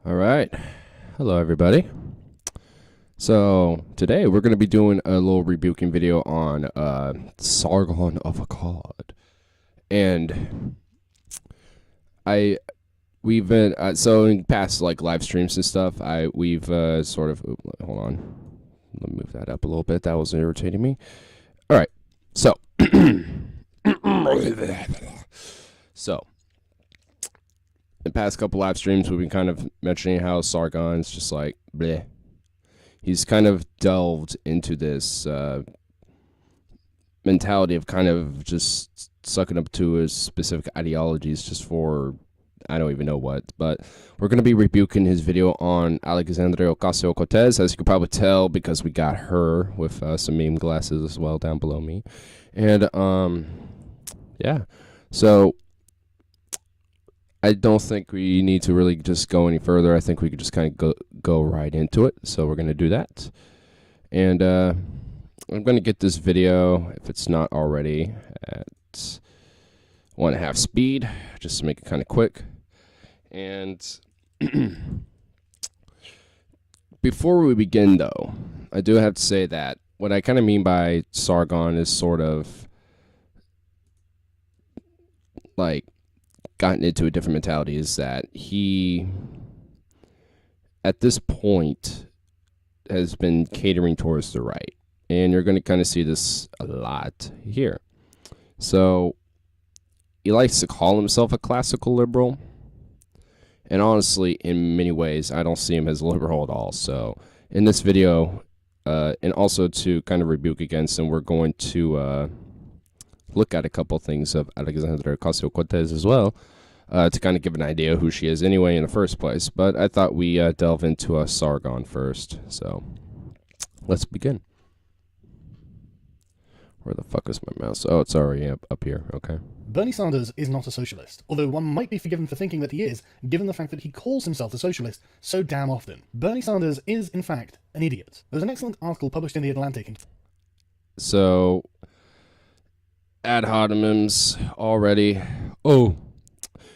All right. Hello, everybody. So today we're going to be doing a little rebuking video on Sargon of Akkad, and we've been so in past like live streams and stuff. We've sort of hold on, let me move that up a little bit. That was irritating me. All right, so so the past couple live streams, we've been kind of mentioning how Sargon's just like, bleh. He's kind of delved into this mentality of kind of just sucking up to his specific ideologies just for, I don't even know what. But we're going to be rebuking his video on Alexandria Ocasio-Cortez, as you can probably tell, because we got her with some meme glasses as well down below me. And, yeah. So I don't think we need to really just go any further. I think we could just kind of go right into it. So we're going to do that. And I'm going to get this video, if it's not already, at 1.5 speed, just to make it kind of quick. And before we begin, though, I do have to say that what I kind of mean by Sargon is sort of like gotten into a different mentality is that he, at this point, has been catering towards the right. And you're going to kind of see this a lot here. So he likes to call himself a classical liberal. And honestly, in many ways, I don't see him as liberal at all. So in this video, and also to kind of rebuke against him, we're going to look at a couple things of Alexandria Ocasio-Cortez as well, to kind of give an idea who she is anyway in the first place. But I thought we delve into Sargon first. So let's begin. Where the fuck is my mouse? Oh, it's already up here. Okay. Bernie Sanders is not a socialist, although one might be forgiven for thinking that he is, given the fact that he calls himself a socialist so damn often. Bernie Sanders is, in fact, an idiot. There's an excellent article published in The Atlantic. So, ad hominems already. Oh,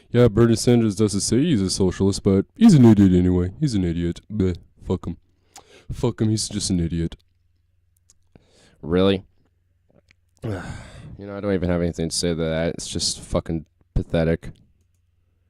yeah, Bernie Sanders doesn't say he's a socialist, but he's an idiot anyway. He's an idiot. Bleh, fuck him. Fuck him, he's just an idiot. Really? You know, I don't even have anything to say to that. It's just fucking pathetic.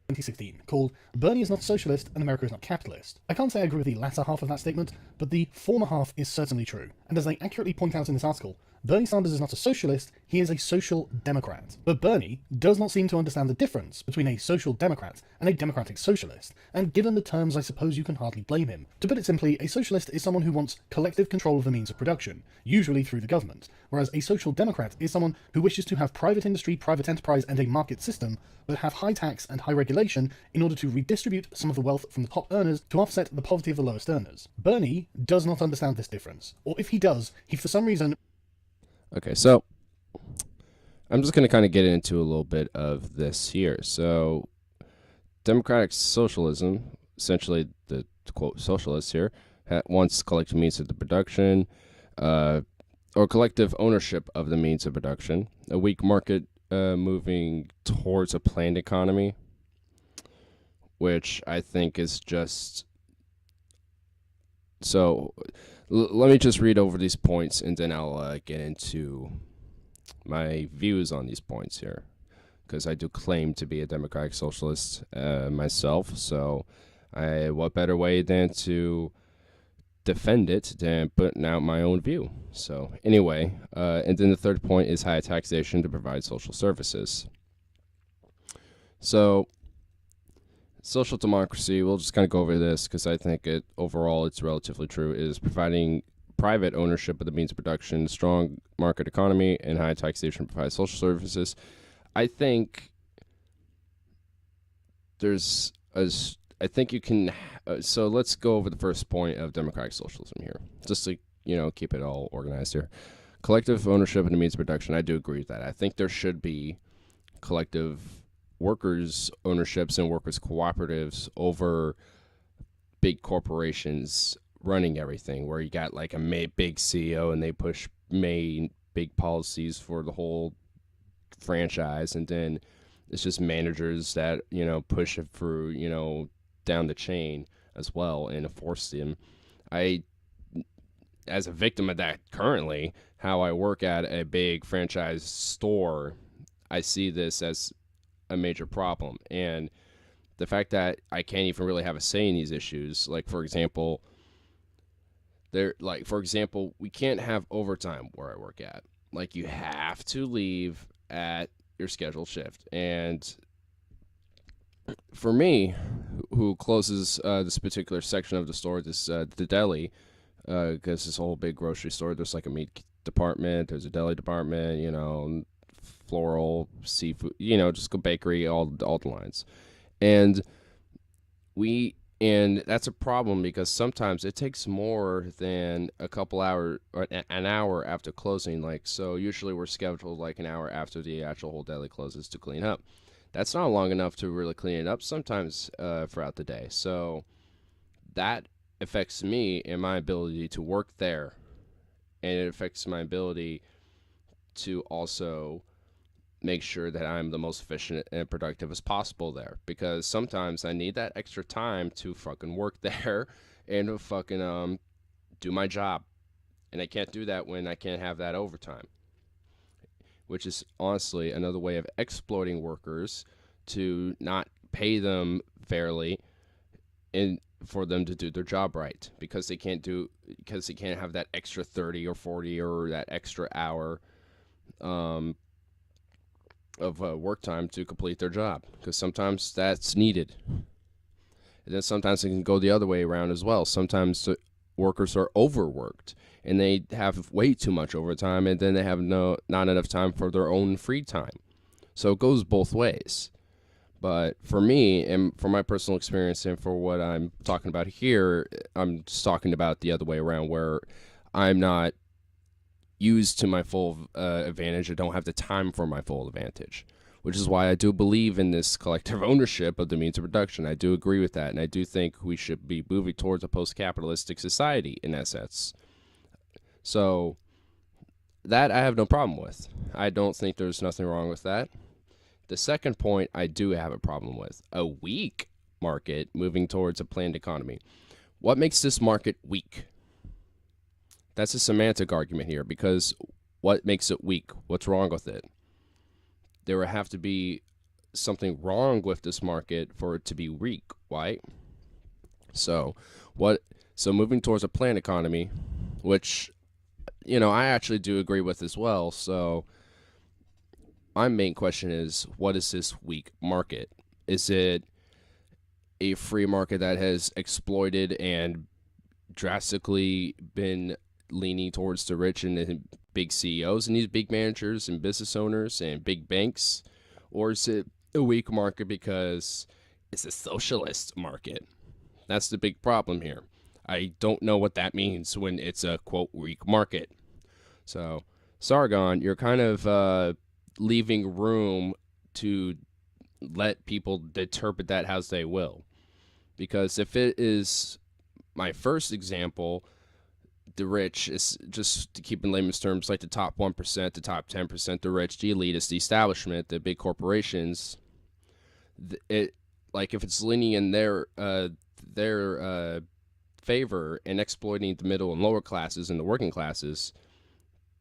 2016, called Bernie is not a socialist and America is not capitalist. I can't say I agree with the latter half of that statement, but the former half is certainly true. And as they accurately point out in this article, Bernie Sanders is not a socialist, he is a social democrat. But Bernie does not seem to understand the difference between a social democrat and a democratic socialist, and given the terms I suppose you can hardly blame him. To put it simply, a socialist is someone who wants collective control of the means of production, usually through the government, whereas a social democrat is someone who wishes to have private industry, private enterprise, and a market system, but have high tax and high regulation in order to redistribute some of the wealth from the top earners to offset the poverty of the lowest earners. Bernie does not understand this difference, or if he does, he for some reason... Okay, so I'm just going to kind of get into a little bit of this here. So Democratic Socialism, essentially the quote socialists here, wants collective means of the production, or collective ownership of the means of production, a weak market moving towards a planned economy, which I think is just... So let me just read over these points, and then I'll get into my views on these points here, because I do claim to be a democratic socialist myself. So what better way than to defend it than putting out my own view. So anyway, and then the third point is high taxation to provide social services. So social democracy, we'll just kind of go over this because I think overall it's relatively true, is providing private ownership of the means of production, strong market economy, and high taxation to provide social services. I think I think you can... so let's go over the first point of democratic socialism here, just to, keep it all organized here. Collective ownership of the means of production, I do agree with that. I think there should be collective workers' ownerships and workers' cooperatives over big corporations running everything, where you got like a big CEO and they push big policies for the whole franchise, and then it's just managers that push it through down the chain as well and forced them. I, as a victim of that currently, how I work at a big franchise store, I see this as a major problem. And the fact that I can't even really have a say in these issues, like for example, we can't have overtime where I work at. Like, you have to leave at your scheduled shift. And for me, who closes this particular section of the store, the deli, because this whole big grocery store, there's like a meat department, there's a deli department, floral, seafood, just go bakery, all the lines. And that's a problem because sometimes it takes more than a couple hours or an hour after closing. Like, so usually we're scheduled like an hour after the actual whole deli closes to clean up. That's not long enough to really clean it up sometimes throughout the day. So that affects me and my ability to work there. And it affects my ability to also make sure that I'm the most efficient and productive as possible there, because sometimes I need that extra time to fucking work there and to fucking do my job, and I can't do that when I can't have that overtime, which is honestly another way of exploiting workers to not pay them fairly and for them to do their job right, because they can't have that extra 30 or 40 or that extra hour of work time to complete their job, because sometimes that's needed. And then sometimes it can go the other way around as well. Sometimes workers are overworked and they have way too much overtime, and then they have not enough time for their own free time. So it goes both ways. But for me, and for my personal experience, and for what I'm talking about here, I'm just talking about the other way around, where I'm not used to my full advantage. I don't have the time for my full advantage, which is why I do believe in this collective ownership of the means of production. I do agree with that, and I do think we should be moving towards a post-capitalistic society in that sense. So that I have no problem with. I don't think there's nothing wrong with that. The second point I do have a problem with: a weak market moving towards a planned economy. What makes this market weak? That's a semantic argument here, because what makes it weak? What's wrong with it? There would have to be something wrong with this market for it to be weak, right? So moving towards a planned economy, which, I actually do agree with as well. So my main question is, what is this weak market? Is it a free market that has exploited and drastically been leaning towards the rich and the big CEOs and these big managers and business owners and big banks? Or is it a weak market because it's a socialist market? That's the big problem here. I don't know what that means when it's a, quote, weak market. So, Sargon, you're kind of leaving room to let people interpret that as they will. Because if it is my first example, the rich is, just to keep in layman's terms, like the top 1%, the top 10%, the rich, the elitists, the establishment, the big corporations. If it's leaning in their favor and exploiting the middle and lower classes and the working classes,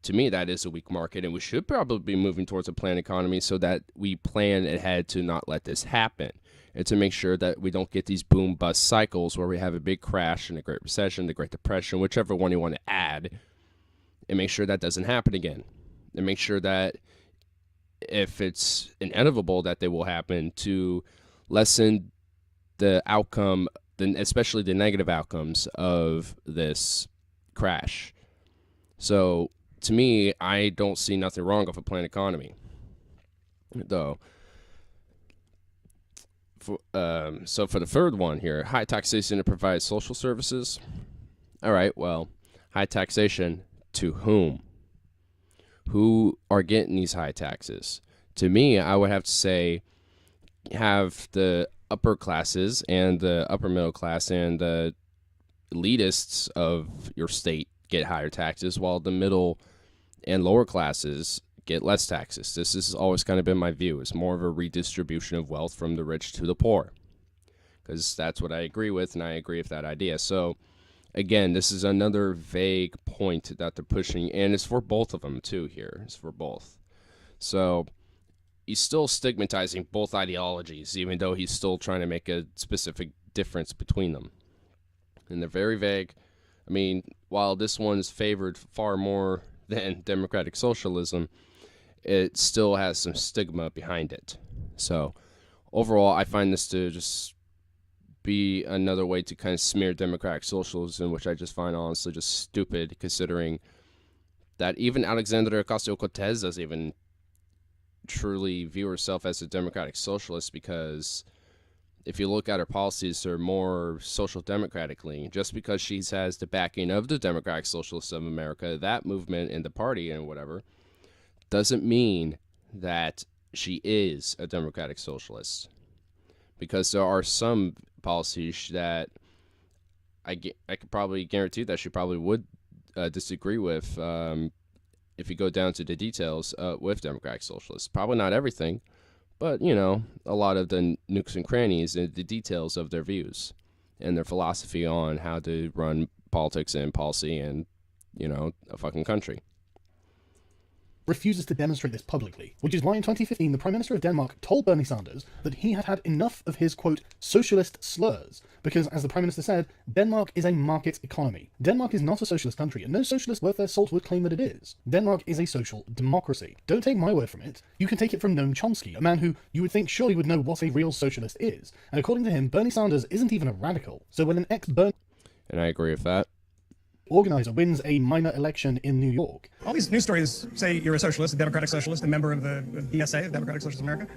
to me that is a weak market, and we should probably be moving towards a planned economy so that we plan ahead to not let this happen, and to make sure that we don't get these boom bust cycles where we have a big crash and a Great Recession, the Great Depression, whichever one you want to add, and make sure that doesn't happen again. And make sure that if it's inevitable that they will happen, to lessen the outcome, especially the negative outcomes of this crash. So to me, I don't see nothing wrong with a planned economy, though. So for the third one here, high taxation to provide social services. All right, well, high taxation to whom? Who are getting these high taxes? To me, I would have to say have the upper classes and the upper middle class and the elitists of your state get higher taxes, while the middle and lower classes get less taxes. This has always kind of been my view. It's more of a redistribution of wealth from the rich to the poor. because that's what I agree with, and I agree with that idea. So, again, this is another vague point that they're pushing, and it's for both of them, too, here. It's for both. So, he's still stigmatizing both ideologies, even though he's still trying to make a specific difference between them. And they're very vague. I mean, while this one's favored far more than democratic socialism, it still has some stigma behind it. So, overall, I find this to just be another way to kind of smear democratic socialism, which I just find honestly just stupid, considering that even Alexandria Ocasio-Cortez doesn't even truly view herself as a democratic socialist, because if you look at her policies, they're more social democratic leaning. Just because she has the backing of the Democratic Socialists of America, that movement and the party and whatever, doesn't mean that she is a democratic socialist. Because there are some policies that I could probably guarantee that she probably would disagree with if you go down to the details with democratic socialists. Probably not everything, but, you know, a lot of the nooks and crannies and the details of their views and their philosophy on how to run politics and policy and, you know, a fucking country. Refuses to demonstrate this publicly, which is why in 2015 the Prime Minister of Denmark told Bernie Sanders that he had had enough of his, quote, socialist slurs, because, as the Prime Minister said, Denmark is a market economy. Denmark is not a socialist country, and no socialist worth their salt would claim that it is. Denmark is a social democracy. Don't take my word from it. You can take it from Noam Chomsky, a man who you would think surely would know what a real socialist is. And according to him, Bernie Sanders isn't even a radical. So when an ex-Bernie... And I agree with that. organizer wins a minor election in New York. All these news stories say you're a socialist, a democratic socialist, a member of the DSA, the Democratic Socialists of America.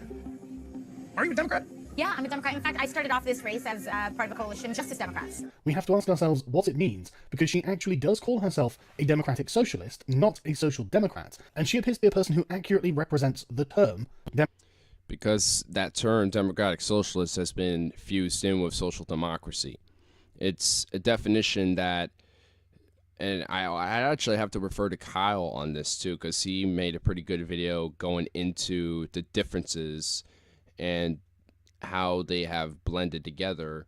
Are you a Democrat? Yeah, I'm a Democrat. In fact, I started off this race as part of a coalition, Justice Democrats. We have to ask ourselves what it means, because she actually does call herself a democratic socialist, not a social democrat, and she appears to be a person who accurately represents the term because that term, democratic socialist, has been fused in with social democracy. It's a definition that, and I actually have to refer to Kyle on this too, because he made a pretty good video going into the differences and how they have blended together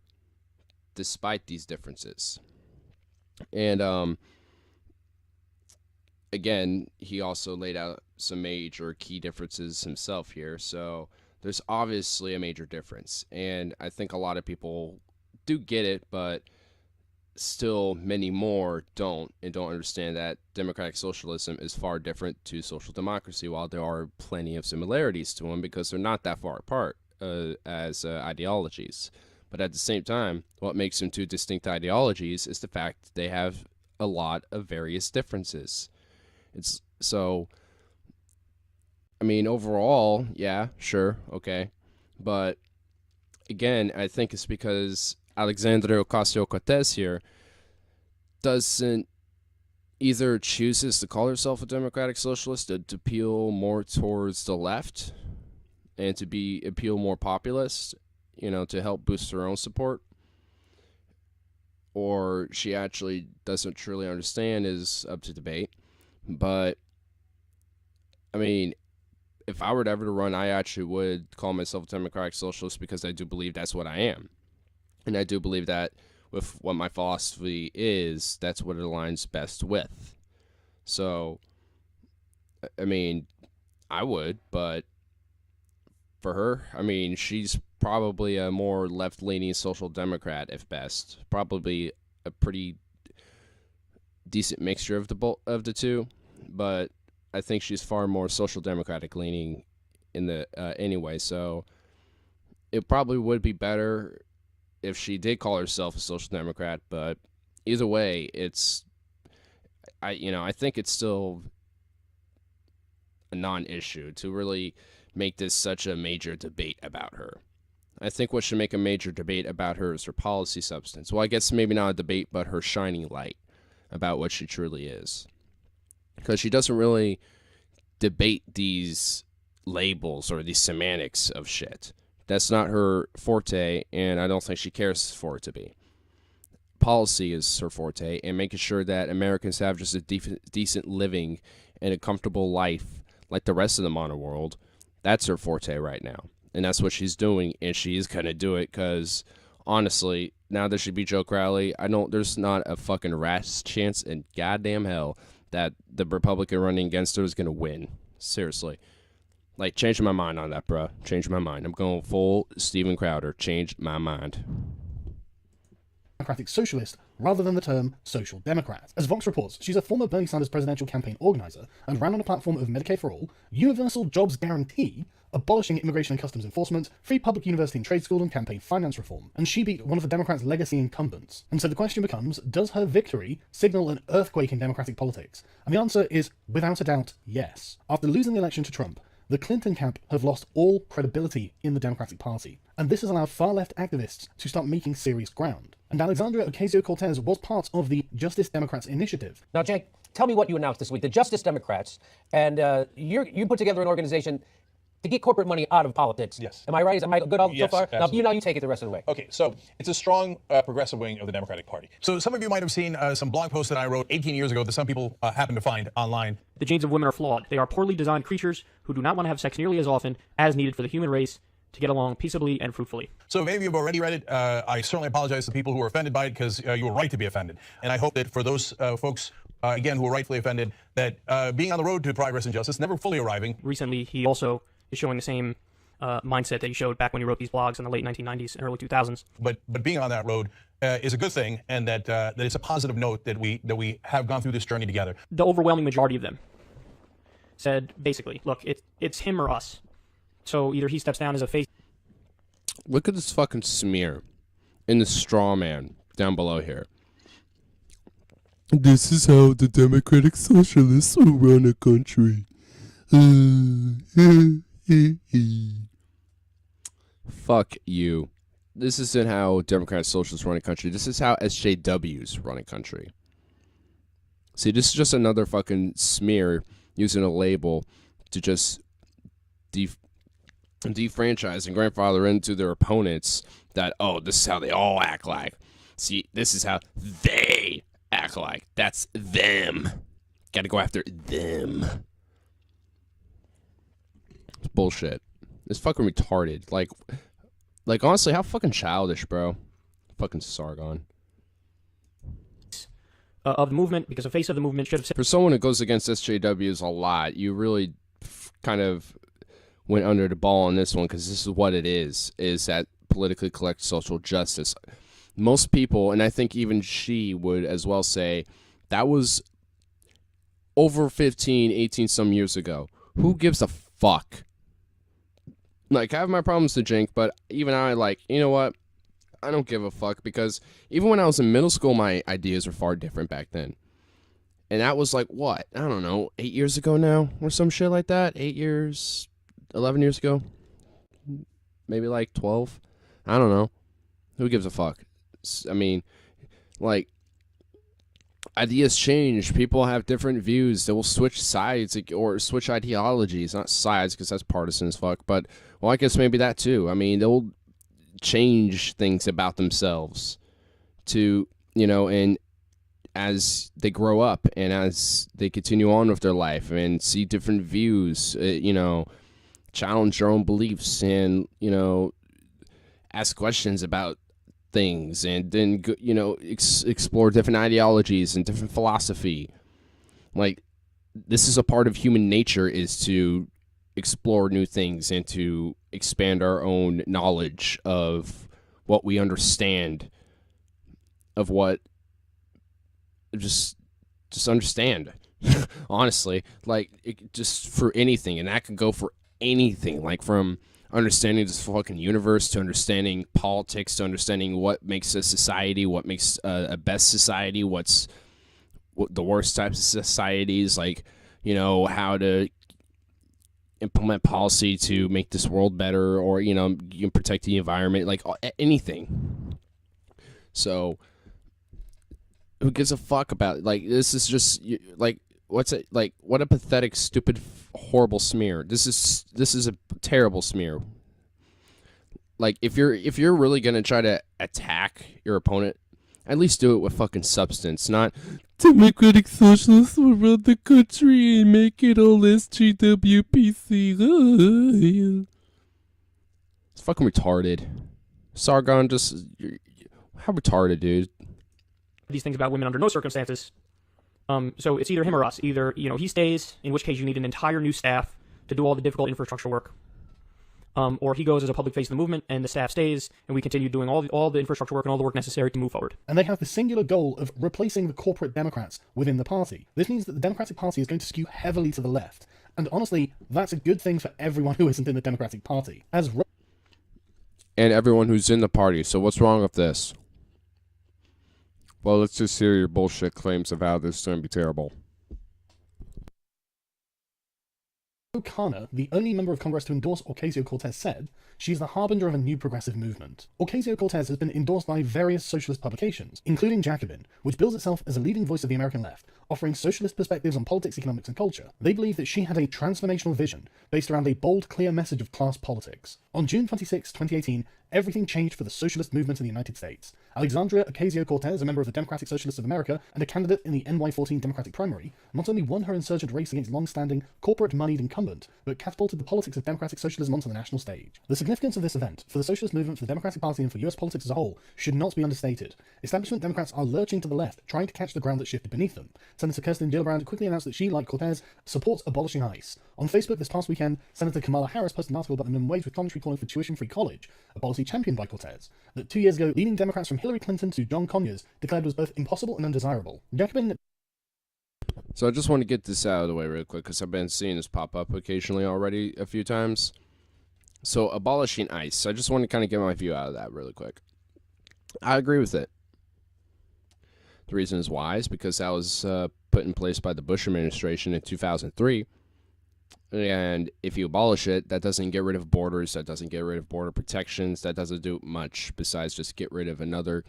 despite these differences. And again, he also laid out some major key differences himself here. So there's obviously a major difference. And I think a lot of people do get it, but still many more don't, and don't understand that democratic socialism is far different to social democracy, while there are plenty of similarities to them because they're not that far apart as ideologies. But at the same time, what makes them two distinct ideologies is the fact that they have a lot of various differences. It's so, I mean, overall, yeah, sure, okay. But again, I think it's because Alexandria Ocasio-Cortez here doesn't either chooses to call herself a democratic socialist to appeal more towards the left and to appeal more populist, you know, to help boost her own support, or she actually doesn't truly understand is up to debate. But I mean, if I were ever to run, I actually would call myself a democratic socialist because I do believe that's what I am. And I do believe that with what my philosophy is, that's what it aligns best with. So, I mean, I would, but for her, I mean, she's probably a more left-leaning social democrat, if best. Probably a pretty decent mixture of the two, but I think she's far more social democratic leaning in the anyway. So it probably would be better if she did call herself a social democrat, but either way, I think it's still a non-issue to really make this such a major debate about her. I think what should make a major debate about her is her policy substance. Well, I guess maybe not a debate, but her shining light about what she truly is. Because she doesn't really debate these labels or these semantics of shit. That's not her forte, and I don't think she cares for it to be. Policy is her forte, and making sure that Americans have just a decent living and a comfortable life like the rest of the modern world, that's her forte right now. And that's what she's doing, and she's going to do it because honestly, now there should be Joe Crowley. There's not a fucking rat's chance in goddamn hell that the Republican running against her is going to win. Seriously. Like, change my mind on that, bruh. Change my mind. I'm going full Steven Crowder. Change my mind. Democratic Socialist rather than the term Social Democrat. As Vox reports, she's a former Bernie Sanders presidential campaign organizer and ran on a platform of Medicare for All, universal jobs guarantee, abolishing immigration and customs enforcement, free public university and trade school, and campaign finance reform. And she beat one of the Democrats' legacy incumbents. And so the question becomes, does her victory signal an earthquake in Democratic politics? And the answer is, without a doubt, yes. After losing the election to Trump, the Clinton camp have lost all credibility in the Democratic Party, and this has allowed far-left activists to start making serious ground. And Alexandria Ocasio-Cortez was part of the Justice Democrats initiative. Now, Jake, tell me what you announced this week. The Justice Democrats, and you put together an organization to get corporate money out of politics. Yes. Am I right? Am I good so far? Absolutely. Now you take it the rest of the way. Okay, so it's a strong progressive wing of the Democratic Party. So some of you might have seen some blog posts that I wrote 18 years ago that some people happen to find online. The genes of women are flawed. They are poorly designed creatures who do not want to have sex nearly as often as needed for the human race to get along peaceably and fruitfully. So if any of you have already read it, I certainly apologize to people who were offended by it, because you were right to be offended. And I hope that for those folks, again, who were rightfully offended, that being on the road to progress and justice, never fully arriving. Recently, he also is showing the same mindset that he showed back when he wrote these blogs in the late 1990s and early 2000s. But being on that road is a good thing, and that it's a positive note that we have gone through this journey together. The overwhelming majority of them said, basically, look, it's him or us. So either he steps down as a face. Look at this fucking smear in the straw man down below here. This is how the Democratic Socialists will run a country. Fuck you. This isn't how Democratic Socialists run a country. This is how SJWs run a country. See, this is just another fucking smear using a label to just defranchise and grandfather into their opponents that, oh, this is how they all act like. See, this is how they act like. That's them. Gotta go after them. It's bullshit. It's fucking retarded. Like honestly, how fucking childish, bro. Fucking Sargon. Of the movement, because the face of the movement should have said. For someone who goes against SJWs a lot, you really kind of went under the ball on this one, because this is what it is that politically correct social justice. Most people, and I think even she would as well say, that was over 15, 18 some years ago. Who gives a fuck? Like, I have my problems to Jink, but even I, like, you know what? I don't give a fuck, because even when I was in middle school, my ideas were far different back then. And that was like, what? I don't know, 8 years ago now? Or some shit like that? 8 years? 11 years ago? Maybe like 12? I don't know. Who gives a fuck? I mean, like, ideas change. People have different views. They will switch sides or switch ideologies. Not sides, because that's partisan as fuck. But, well, I guess maybe that too. I mean, they'll change things about themselves to, you know, and as they grow up and as they continue on with their life and see different views, you know, challenge their own beliefs and, you know, ask questions about things and then, you know, explore different ideologies and different philosophy. Like, this is a part of human nature, is to explore new things and to expand our own knowledge of what we understand, of what just understand. Honestly, like, just for anything, and that could go for anything, like from understanding this fucking universe to understanding politics to understanding what makes a society, what makes a best society, what the worst types of societies, like, you know, how to implement policy to make this world better, or, you know, you can protect the environment, like anything. So who gives a fuck about it? Like, this is just like, what's it like? What a pathetic, stupid, horrible smear. This is a terrible smear. Like, if you're really gonna try to attack your opponent, at least do it with fucking substance, not Democratic Socialists will run the country and make it all SGWPC. It's fucking retarded. Sargon, just how retarded, dude. These things about women under no circumstances. So it's either him or us. Either, he stays, in which case you need an entire new staff to do all the difficult infrastructure work. Or he goes as a public face of the movement, and the staff stays, and we continue doing all the infrastructure work and all the work necessary to move forward. And they have the singular goal of replacing the corporate Democrats within the party. This means that the Democratic Party is going to skew heavily to the left. And honestly, that's a good thing for everyone who isn't in the Democratic Party. And everyone who's in the party. So what's wrong with this? Well, let's just hear your bullshit claims of how this is going to be terrible. O'Connor, the only member of Congress to endorse Ocasio-Cortez, said, "She's the harbinger of a new progressive movement." Ocasio-Cortez has been endorsed by various socialist publications, including Jacobin, which bills itself as a leading voice of the American left, offering socialist perspectives on politics, economics, and culture. They believe that she had a transformational vision based around a bold, clear message of class politics. On June 26, 2018, everything changed for the socialist movement in the United States. Alexandria Ocasio-Cortez, a member of the Democratic Socialists of America and a candidate in the NY14 Democratic primary, not only won her insurgent race against long-standing, corporate-moneyed incumbent, but catapulted the politics of democratic socialism onto the national stage. The significance of this event for the socialist movement, for the Democratic Party, and for US politics as a whole should not be understated. Establishment Democrats are lurching to the left, trying to catch the ground that shifted beneath them. Senator Kirsten Gillibrand quickly announced that she, like Cortez, supports abolishing ICE. On Facebook this past weekend, Senator Kamala Harris posted an article about the minimum wage with commentary calling for tuition-free college, a policy championed by Cortez, that 2 years ago, leading Democrats from Hillary Clinton to John Conyers declared was both impossible and undesirable. Jacobin. So I just want to get this out of the way real quick, because I've been seeing this pop up occasionally already a few times. So abolishing ICE, I just want to kind of get my view out of that really quick. I agree with it. The reason is why is because that was put in place by the Bush administration in 2003. And if you abolish it, that doesn't get rid of borders, that doesn't get rid of border protections, that doesn't do much besides just get rid of another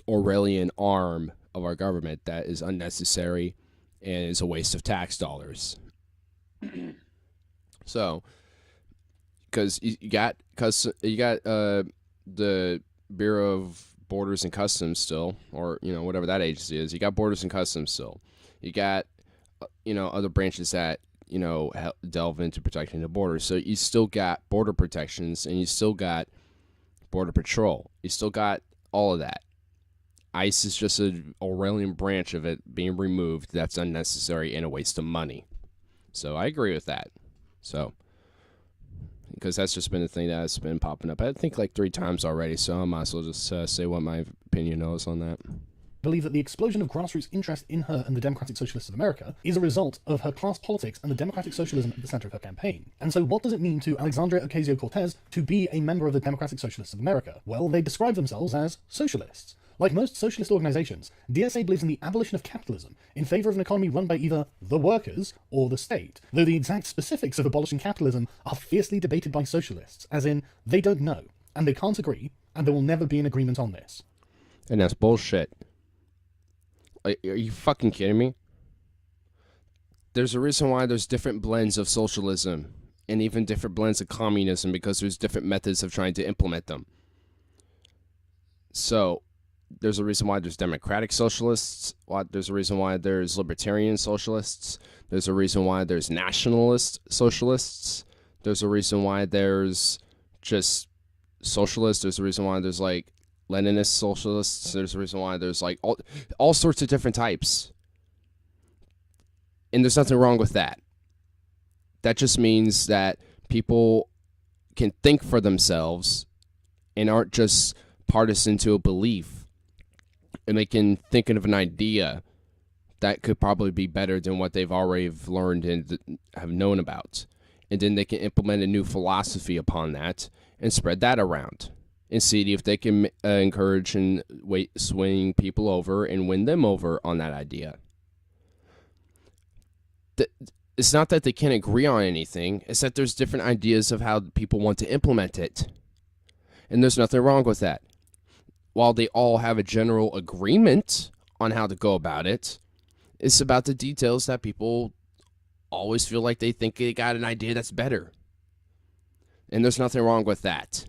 Orwellian arm of our government that is unnecessary and is a waste of tax dollars. So, because you got the Bureau of Borders and Customs still, or whatever that agency is. You got Borders and Customs still. You got other branches that delve into protecting the border. So you still got border protections, and you still got border patrol. You still got all of that. ICE is just an Orwellian branch of it being removed. That's unnecessary and a waste of money. So I agree with that. So, because that's just been a thing that's been popping up, I think like 3 times already. So I might as well just say what my opinion is on that. Believe that the explosion of grassroots interest in her and the Democratic Socialists of America is a result of her class politics and the democratic socialism at the center of her campaign. And so what does it mean to Alexandria Ocasio-Cortez to be a member of the Democratic Socialists of America? Well, they describe themselves as socialists. Like most socialist organizations, DSA believes in the abolition of capitalism in favor of an economy run by either the workers or the state, though the exact specifics of abolishing capitalism are fiercely debated by socialists, as in, they don't know, and they can't agree, and there will never be an agreement on this. And that's bullshit. Are you fucking kidding me? There's a reason why there's different blends of socialism and even different blends of communism, because there's different methods of trying to implement them. So there's a reason why there's democratic socialists. There's a reason why there's libertarian socialists. There's a reason why there's nationalist socialists. There's a reason why there's just socialists. There's a reason why there's like Leninist socialists. There's a reason why there's like all sorts of different types. And there's nothing wrong with that. That just means that people can think for themselves and aren't just partisan to a belief. And they can think of an idea that could probably be better than what they've already learned and have known about. And then they can implement a new philosophy upon that and spread that around and see if they can encourage and swing people over and win them over on that idea. It's not that they can't agree on anything. It's that there's different ideas of how people want to implement it. And there's nothing wrong with that. While they all have a general agreement on how to go about it, it's about the details that people always feel like they think they got an idea that's better. And there's nothing wrong with that.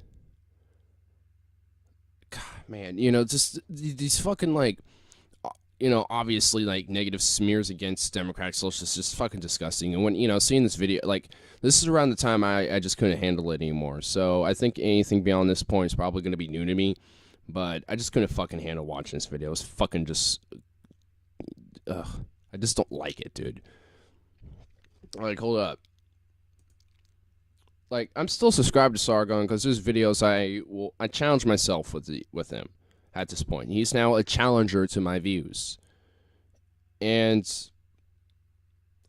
God, man, just these fucking, like, obviously, like, negative smears against Democratic Socialists is just fucking disgusting. And when, seeing this video, like, this is around the time I just couldn't handle it anymore. So I think anything beyond this point is probably going to be new to me. But I just couldn't fucking handle watching this video. It's fucking just... Ugh. I just don't like it, dude. Like, hold up. Like, I'm still subscribed to Sargon because there's videos I challenge myself with him at this point. He's now a challenger to my views. And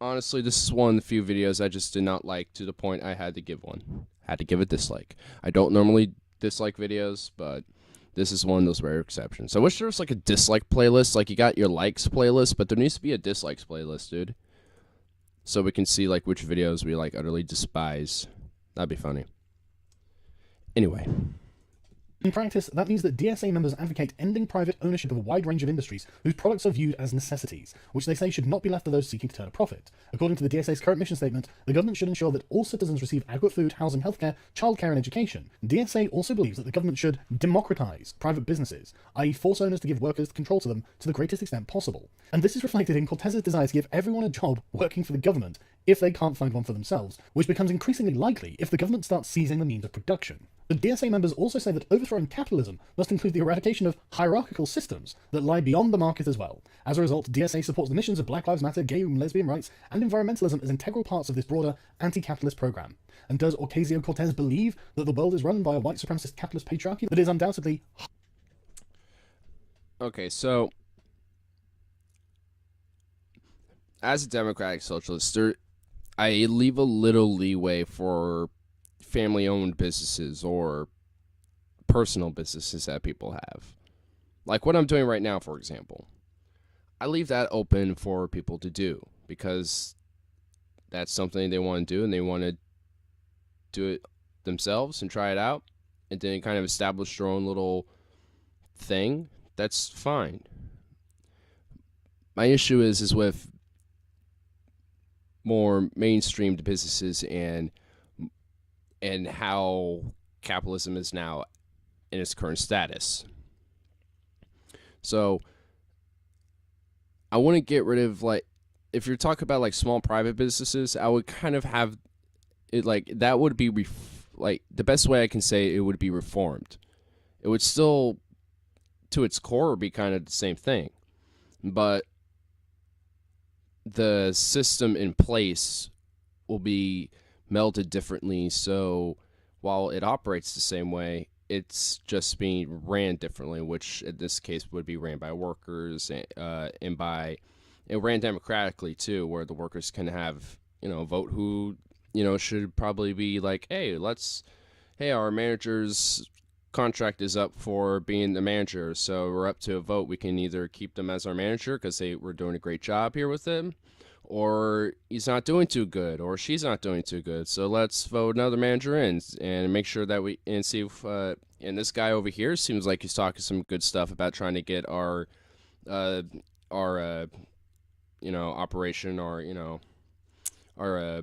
honestly, this is one of the few videos I just did not like to the point I had to give one. Had to give a dislike. I don't normally dislike videos, but this is one of those rare exceptions. I wish there was like a dislike playlist. Like, you got your likes playlist, but there needs to be a dislikes playlist, dude. So we can see like which videos we like utterly despise. That'd be funny. Anyway. In practice, that means that DSA members advocate ending private ownership of a wide range of industries whose products are viewed as necessities, which they say should not be left to those seeking to turn a profit. According to the DSA's current mission statement, the government should ensure that all citizens receive adequate food, housing, healthcare, childcare, and education. DSA also believes that the government should democratize private businesses, i.e. force owners to give workers control to them to the greatest extent possible. And this is reflected in Cortez's desire to give everyone a job working for the government if they can't find one for themselves, which becomes increasingly likely if the government starts seizing the means of production. The DSA members also say that overthrowing capitalism must include the eradication of hierarchical systems that lie beyond the market as well. As a result, DSA supports the missions of Black Lives Matter, gay and lesbian rights, and environmentalism as integral parts of this broader anti-capitalist program. And does Ocasio-Cortez believe that the world is run by a white supremacist capitalist patriarchy that is undoubtedly... Okay, so as a Democratic Socialist, I leave a little leeway for family-owned businesses or personal businesses that people have. Like what I'm doing right now, for example. I leave that open for people to do because that's something they want to do and they want to do it themselves and try it out and then kind of establish their own little thing. That's fine. My issue is with more mainstream businesses and how capitalism is now in its current status. So I want to get rid of, like, if you're talking about like small private businesses, I would kind of have it like that would be like the best way I can say it would be reformed. It would still to its core be kind of the same thing, but the system in place will be melded differently, so while it operates the same way, it's just being ran differently, which in this case would be ran by workers and by it ran democratically too, where the workers can have vote who should probably be like, hey, our manager's contract is up for being the manager, so we're up to a vote. We can either keep them as our manager because we're doing a great job here with him, or he's not doing too good, or she's not doing too good. So let's vote another manager in and make sure that we and see if and this guy over here seems like he's talking some good stuff about trying to get our operation or our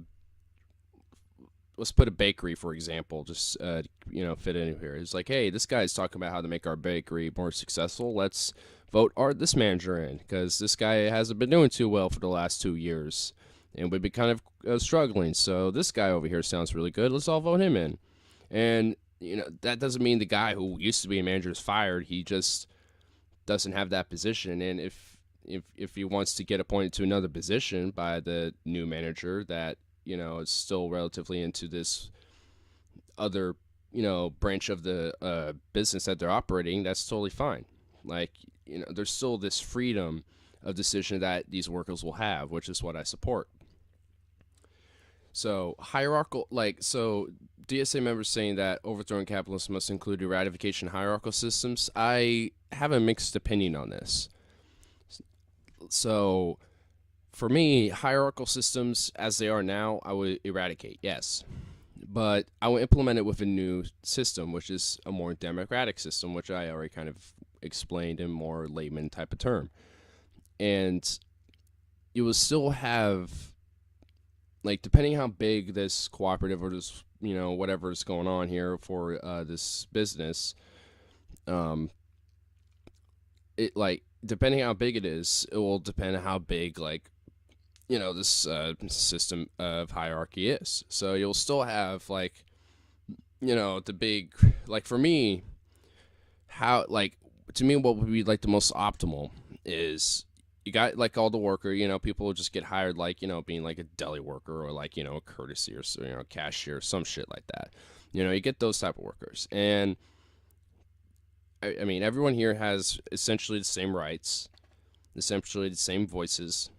let's put a bakery, for example, just fit in here. It's like, hey, this guy's talking about how to make our bakery more successful. Let's vote this manager in because this guy hasn't been doing too well for the last 2 years, and we've been kind of struggling. So this guy over here sounds really good. Let's all vote him in. And that doesn't mean the guy who used to be a manager is fired. He just doesn't have that position. And if he wants to get appointed to another position by the new manager that is still relatively into this other, branch of the business that they're operating, that's totally fine. Like, there's still this freedom of decision that these workers will have, which is what I support. So so DSA members saying that overthrowing capitalism must include eradication of hierarchical systems. I have a mixed opinion on this. So for me, hierarchical systems as they are now, I would eradicate, yes. But I will implement it with a new system, which is a more democratic system, which I already kind of explained in more layman type of term. And you will still have, like, depending how big this cooperative or this, whatever is going on here for this business, depending how big it is, it will depend on how big, like, this system of hierarchy is. So you'll still have, like, the big, like, for me, how, like, to me, what would be, like, the most optimal is you got, like, all the worker, people will just get hired, like, being, like, a deli worker, or, like, a courtesy, or, cashier, some shit like that. You get those type of workers. And, I mean, everyone here has essentially the same rights, essentially the same voices.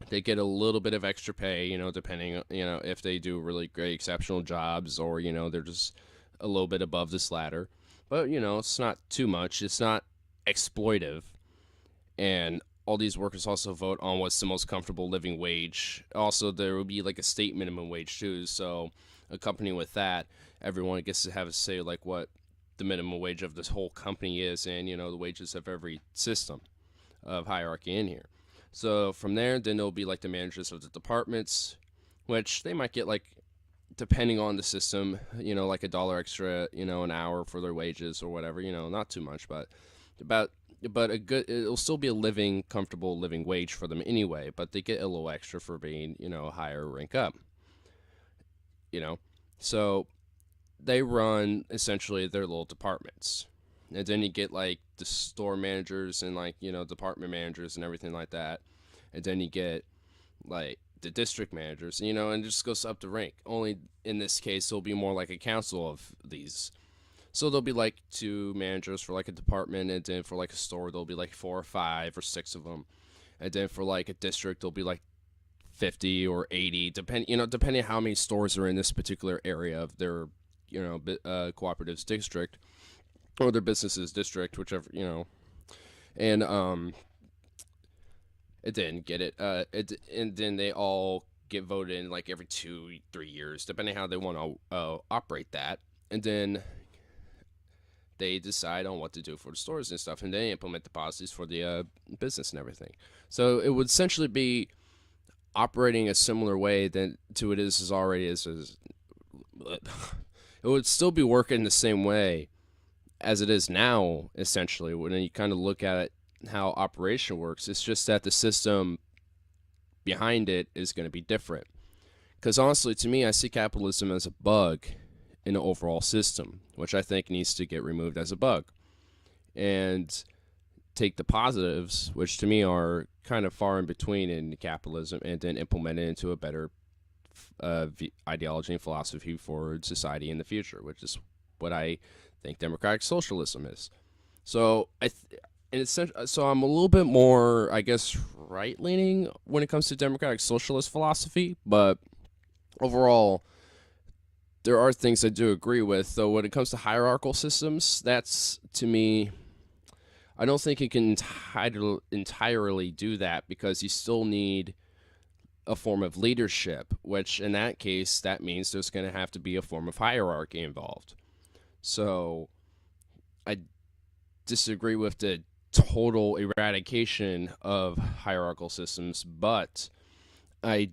They get a little bit of extra pay, depending, if they do really great, exceptional jobs, or, they're just a little bit above this ladder. But, it's not too much. It's not exploitive. And all these workers also vote on what's the most comfortable living wage. Also, there will be, like, a state minimum wage, too. So, accompanying with that, everyone gets to have a say, like, what the minimum wage of this whole company is, and, the wages of every system of hierarchy in here. So from there, then there'll be, like, the managers of the departments, which they might get, like, depending on the system, like $1 extra, an hour for their wages or whatever, not too much, but a good, it'll still be a comfortable living wage for them anyway, but they get a little extra for being, a higher rank up, so they run essentially their little departments. And then you get, like, the store managers and, like, department managers and everything like that. And then you get, like, the district managers, and it just goes up the rank. Only in this case, it'll be more like a council of these. So there'll be, like, 2 managers for, like, a department, and then for, like, a store, there'll be, like, 4 or 5 or 6 of them. And then for, like, a district, there'll be, like, 50 or 80, depending how many stores are in this particular area of their, cooperatives district, or their businesses district, whichever, and it didn't get it, and then they all get voted in, like, every 2-3 years, depending how they want to operate that, and then they decide on what to do for the stores and stuff, and they implement the policies for the business and everything. So it would essentially be operating a similar way to it is already is. It would still be working the same way as it is now, essentially, when you kind of look at it, how operation works. It's just that the system behind it is going to be different. Because honestly, to me, I see capitalism as a bug in the overall system, which I think needs to get removed as a bug. And take the positives, which to me are kind of far in between in capitalism, and then implement it into a better ideology and philosophy for society in the future, which is what I think democratic socialism is. So so I'm a little bit more, I guess, right-leaning when it comes to democratic socialist philosophy, but overall, there are things I do agree with. Though when it comes to hierarchical systems, that's, to me, I don't think it can entirely do that, because you still need a form of leadership, which in that case, that means there's going to have to be a form of hierarchy involved. So I disagree with the total eradication of hierarchical systems, but I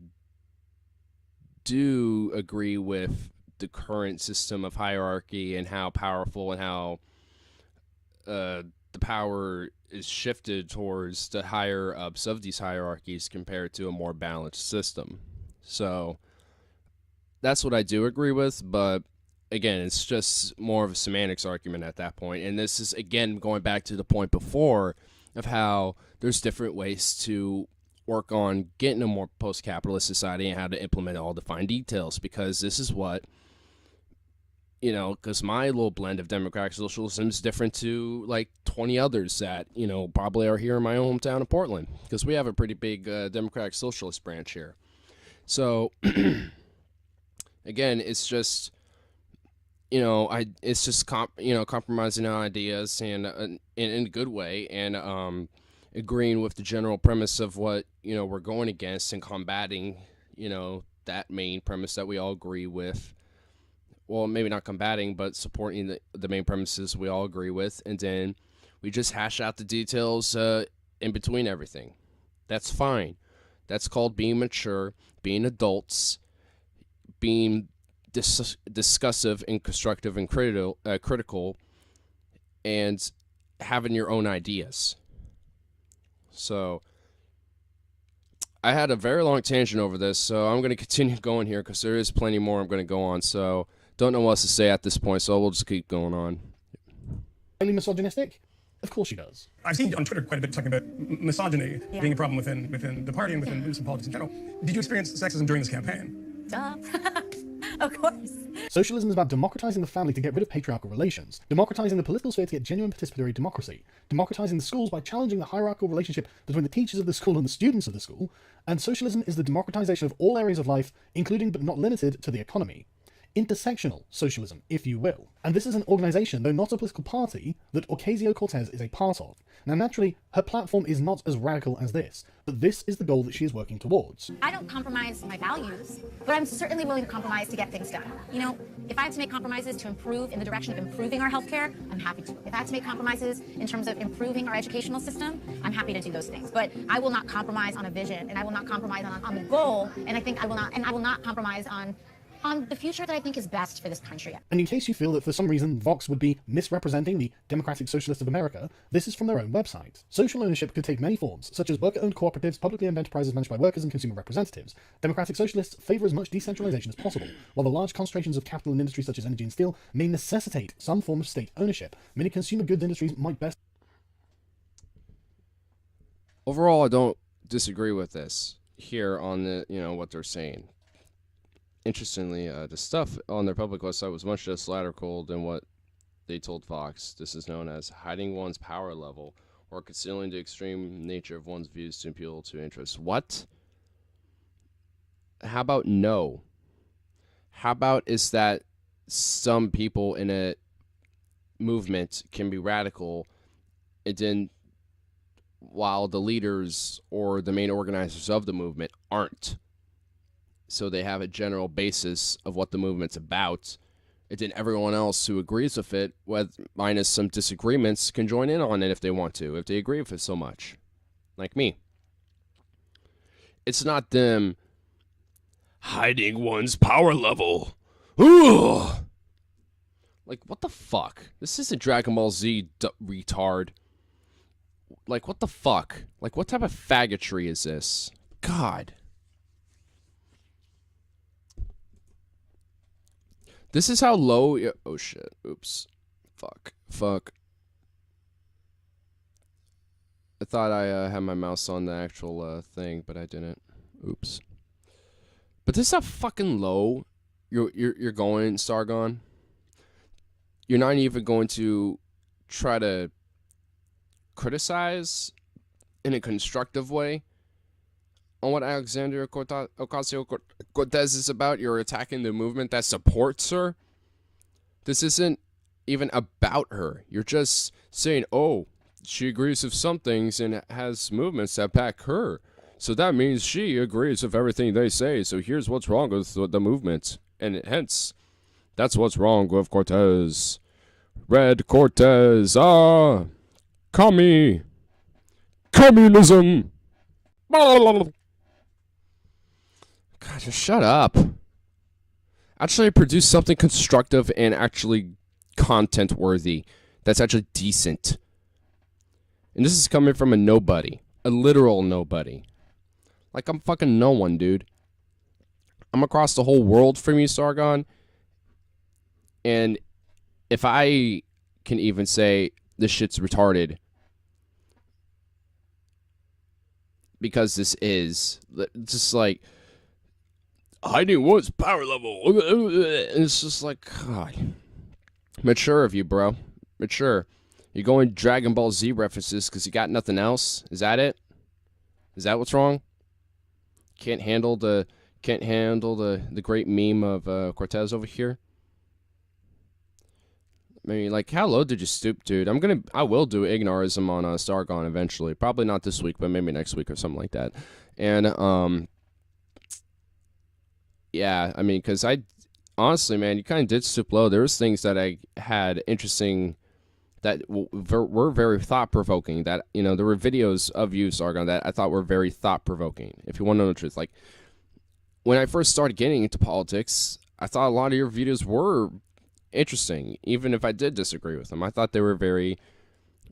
do agree with the current system of hierarchy and how powerful and how the power is shifted towards the higher ups of these hierarchies compared to a more balanced system. So that's what I do agree with, but again, it's just more of a semantics argument at that point. And this is, again, going back to the point before of how there's different ways to work on getting a more post-capitalist society and how to implement all the fine details, because this is what, because my little blend of democratic socialism is different to like 20 others that, probably are here in my own hometown of Portland, because we have a pretty big democratic socialist branch here. So, again, it's just, it's just compromising on ideas and in a good way, and agreeing with the general premise of what we're going against, and combating that main premise that we all agree with. Well, maybe not combating, but supporting the main premises we all agree with, and then we just hash out the details in between everything. That's fine. That's called being mature, being adults, being discussive and constructive and critical, and having your own ideas. So I had a very long tangent over this, so I'm going to continue going here because there is plenty more I'm going to go on. So don't know what else to say at this point, so we'll just keep going on. Highly misogynistic? Of course she does. I've seen on Twitter quite a bit talking about misogyny being a problem within the party and within politics in general. Did you experience sexism during this campaign? Duh. Of course. Socialism is about democratizing the family to get rid of patriarchal relations, democratizing the political sphere to get genuine participatory democracy, democratizing the schools by challenging the hierarchical relationship between the teachers of the school and the students of the school, and socialism is the democratization of all areas of life, including but not limited to the economy. Intersectional socialism, if you will. And this is an organization, though not a political party, that Ocasio-Cortez is a part of. Now naturally, her platform is not as radical as this, but this is the goal that she is working towards. I don't compromise my values, but I'm certainly willing to compromise to get things done. You know, if I have to make compromises to improve in the direction of improving our healthcare, I'm happy to. If I have to make compromises in terms of improving our educational system, I'm happy to do those things. But I will not compromise on a vision, and I will not compromise on the goal, and I will not compromise on the future that I think is best for this country. And in case you feel that for some reason Vox would be misrepresenting the Democratic Socialists of America, this is from their own website. Social ownership could take many forms, such as worker-owned cooperatives, publicly owned enterprises managed by workers and consumer representatives. Democratic Socialists favour as much decentralization as possible, while the large concentrations of capital in industries such as energy and steel may necessitate some form of state ownership. Many consumer goods industries might best... Overall, I don't disagree with this here on the, what they're saying. Interestingly, the stuff on their public website was much less radical than what they told Fox. This is known as hiding one's power level or concealing the extreme nature of one's views to appeal to interests. What? How about no? How about is that some people in a movement can be radical, and then while the leaders or the main organizers of the movement aren't? So they have a general basis of what the movement's about, and then everyone else who agrees with it, minus some disagreements, can join in on it if they want to, if they agree with it so much. Like me. It's not them hiding one's power level. Ooh! Like, what the fuck? This isn't Dragon Ball Z, retard. Like, what the fuck? Like, what type of faggotry is this? God. This is how low... Oh, shit. Oops. Fuck. I thought I had my mouse on the actual thing, but I didn't. Oops. But this is how fucking low you're going, Sargon. You're not even going to try to criticize in a constructive way on what Alexandria Ocasio-Cortez is about. You're attacking the movement that supports her. This isn't even about her. You're just saying, oh, she agrees with some things and has movements that back her. So that means she agrees with everything they say. So here's what's wrong with the movement. And hence, that's what's wrong with Cortez. Red Cortez. Communism. God, just shut up. Actually produce something constructive and actually content worthy. That's actually decent. And this is coming from a nobody. A literal nobody. Like, I'm fucking no one, dude. I'm across the whole world from you, Sargon. And if I can even say this shit's retarded, because this is just like hiding one's power level. It's just like, God. Mature of you, bro. Mature. You're going Dragon Ball Z references because you got nothing else? Is that it? Is that what's wrong? Can't handle the great meme of Cortez over here? I mean, like, how low did you stoop, dude? I will do Ignarism on Sargon eventually. Probably not this week, but maybe next week or something like that. And, yeah, I mean, because honestly, man, you kind of did stoop low. There was things that I had interesting that were very thought-provoking. That, there were videos of you, Sargon, that I thought were very thought-provoking. If you want to know the truth, like, when I first started getting into politics, I thought a lot of your videos were interesting, even if I did disagree with them. I thought they were very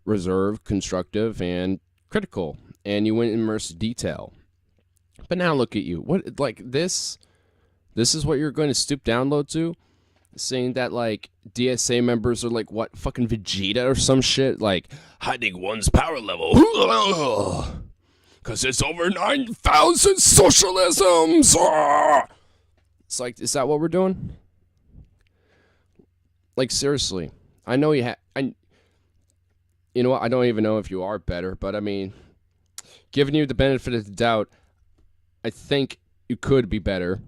reserved, constructive, and critical. and you went in immersed detail. But now look at you. What, like, this is what you're going to stoop down low to? Saying that, like, DSA members are like, what, fucking Vegeta or some shit? Like, hiding one's power level. Because it's over 9,000 socialisms. It's like, is that what we're doing? Like, seriously. I know you you know what? I don't even know if you are better, but I mean, giving you the benefit of the doubt, I think you could be better.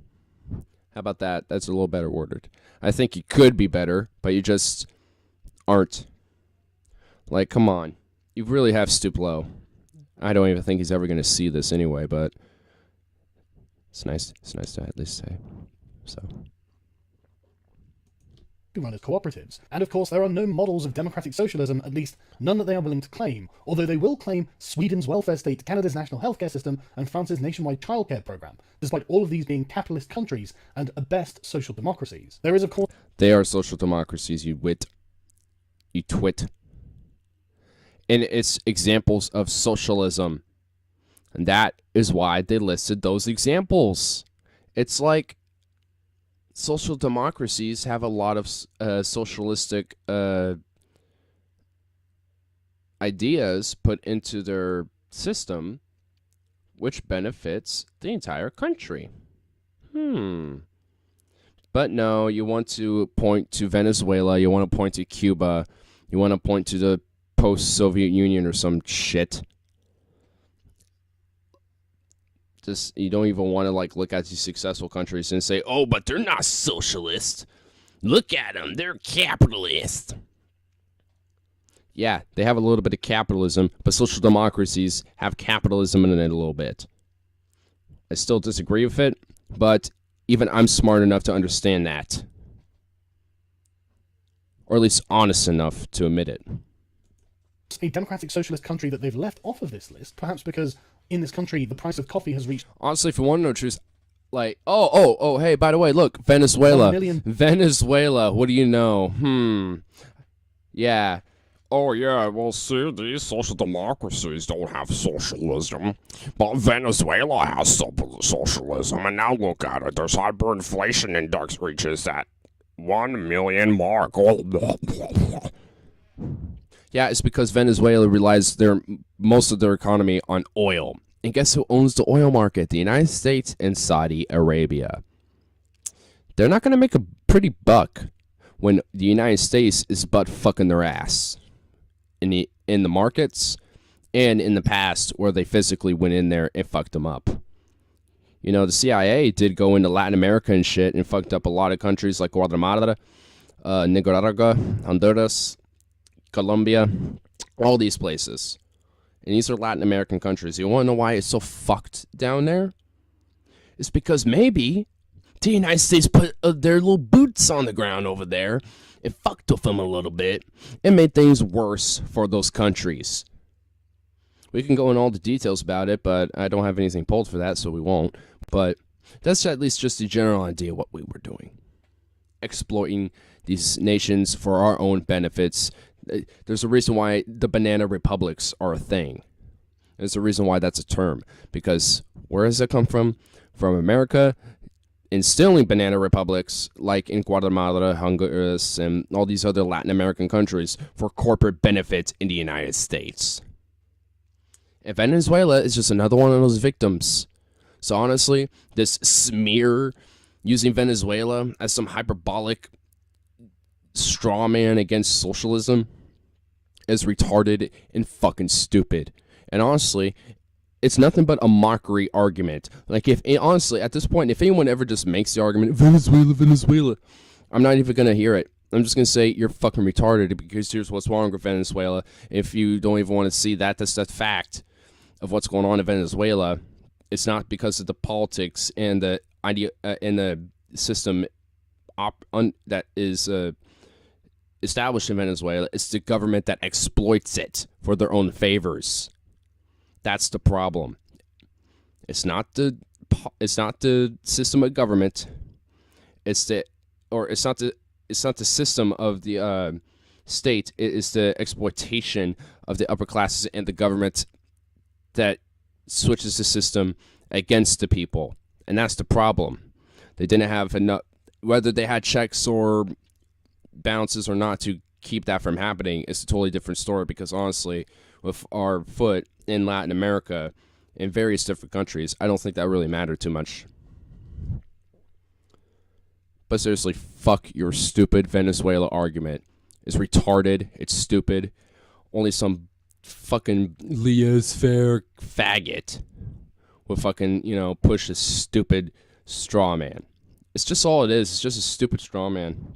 How about that? That's a little better worded. I think you could be better, but you just aren't. Like, come on. You really have stooped low. I don't even think he's ever going to see this anyway, but it's nice to at least say so. Run as cooperatives. And of course, there are no models of democratic socialism, at least none that they are willing to claim, although they will claim Sweden's welfare state, Canada's national healthcare system, and France's nationwide childcare program, despite all of these being capitalist countries and at best social democracies. There is, of course... They are social democracies, you wit. You twit. And it's examples of socialism. And that is why they listed those examples. It's like social democracies have a lot of socialistic ideas put into their system, which benefits the entire country. But no, you want to point to Venezuela, you want to point to Cuba, you want to point to the post-Soviet Union or some shit. Just, you don't even want to like look at these successful countries and say, oh, but they're not socialist. Look at them, they're capitalist. Yeah, they have a little bit of capitalism, but social democracies have capitalism in it a little bit. I still disagree with it, but even I'm smart enough to understand that. Or at least honest enough to admit it. A democratic socialist country that they've left off of this list, perhaps because in this country the price of coffee has reached... Honestly, if you want to know the truth, like, hey, by the way, look, Venezuela. Venezuela, what do you know? Yeah. Oh, yeah, well, see, these social democracies don't have socialism, but Venezuela has socialism, and now look at it. Their hyperinflation index reaches that 1 million mark. Yeah, it's because Venezuela relies most of their economy on oil. And guess who owns the oil market? The United States and Saudi Arabia. They're not going to make a pretty buck when the United States is butt fucking their ass in the markets and in the past where they physically went in there and fucked them up. You know, the CIA did go into Latin America and shit and fucked up a lot of countries like Guatemala, Nicaragua, Honduras, Colombia, all these places. And these are Latin American countries. You want to know why it's so fucked down there? It's because maybe the United States put their little boots on the ground over there and fucked with them a little bit and made things worse for those countries. We can go in all the details about it, but I don't have anything pulled for that, so we won't. But that's at least just a general idea of what we were doing. Exploiting these nations for our own benefits. There's a reason why the banana republics are a thing. There's a reason why that's a term. Because where does it come from? From America instilling banana republics like in Guatemala, Honduras, and all these other Latin American countries for corporate benefit in the United States. And Venezuela is just another one of those victims. So honestly, this smear using Venezuela as some hyperbolic straw man against socialism is retarded and fucking stupid. And honestly, it's nothing but a mockery argument. Like, honestly, at this point, if anyone ever just makes the argument, Venezuela, I'm not even going to hear it. I'm just going to say you're fucking retarded because here's what's wrong with Venezuela. If you don't even want to see that, that's the fact of what's going on in Venezuela. It's not because of the politics and the idea and the system that is established in Venezuela. It's the government that exploits it for their own favors. That's the problem. It's not the system of government. It's not the system of the state. It is the exploitation of the upper classes and the government that switches the system against the people, and that's the problem. They didn't have enough, whether they had checks or balances or not to keep that from happening is a totally different story, because honestly, with our foot in Latin America, in various different countries, I don't think that really mattered too much. But seriously, fuck your stupid Venezuela argument. It's retarded. It's stupid. Only some fucking laissez-faire faggot would fucking, push this stupid straw man. It's just all it is. It's just a stupid straw man.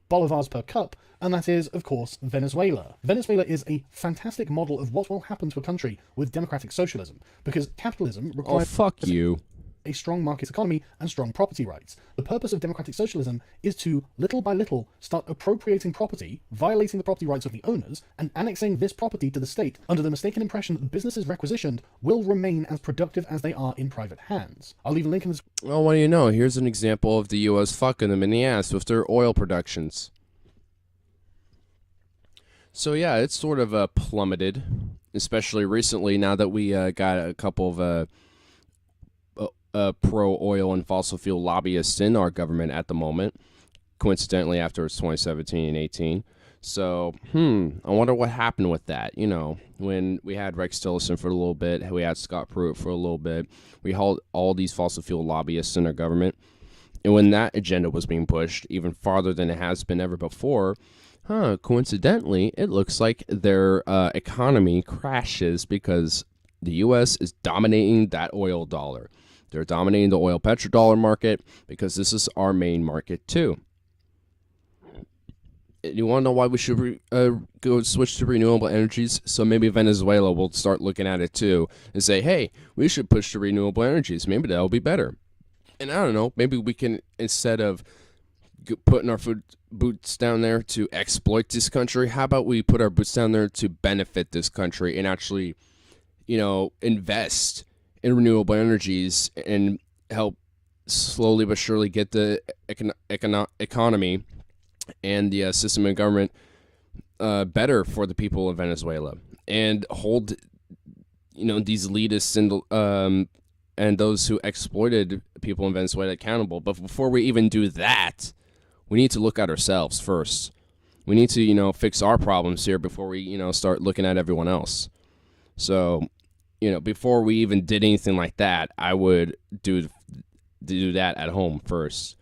Bolivars per cup, and that is, of course, Venezuela. Venezuela is a fantastic model of what will happen to a country with democratic socialism, because capitalism requires... Oh, fuck you. A strong market economy and strong property rights. The purpose of democratic socialism is to, little by little, start appropriating property, violating the property rights of the owners, and annexing this property to the state under the mistaken impression that the businesses requisitioned will remain as productive as they are in private hands. I'll leave a link in the... Well, what do you know? Here's an example of the U.S. fucking them in the ass with their oil productions. So yeah, it's sort of plummeted, especially recently now that we got a couple of... pro-oil and fossil fuel lobbyists in our government at the moment, coincidentally after it's 2017 and 18. So, I wonder what happened with that. When we had Rex Tillerson for a little bit, we had Scott Pruitt for a little bit, we held all these fossil fuel lobbyists in our government, and when that agenda was being pushed even farther than it has been ever before, coincidentally, it looks like their economy crashes because the U.S. is dominating that oil dollar. They're dominating the oil petrodollar market because this is our main market too. You want to know why we should go switch to renewable energies? So maybe Venezuela will start looking at it too and say, hey, we should push to renewable energies. Maybe that'll be better. And I don't know, maybe we can, instead of putting our boots down there to exploit this country, how about we put our boots down there to benefit this country and actually, invest in renewable energies and help slowly but surely get the economy and the system of government better for the people of Venezuela, and hold these elitists and those who exploited people in Venezuela accountable. But before we even do that, we need to look at ourselves first. We need to fix our problems here before we start looking at everyone else. So before we even did anything like that, I would do that at home first.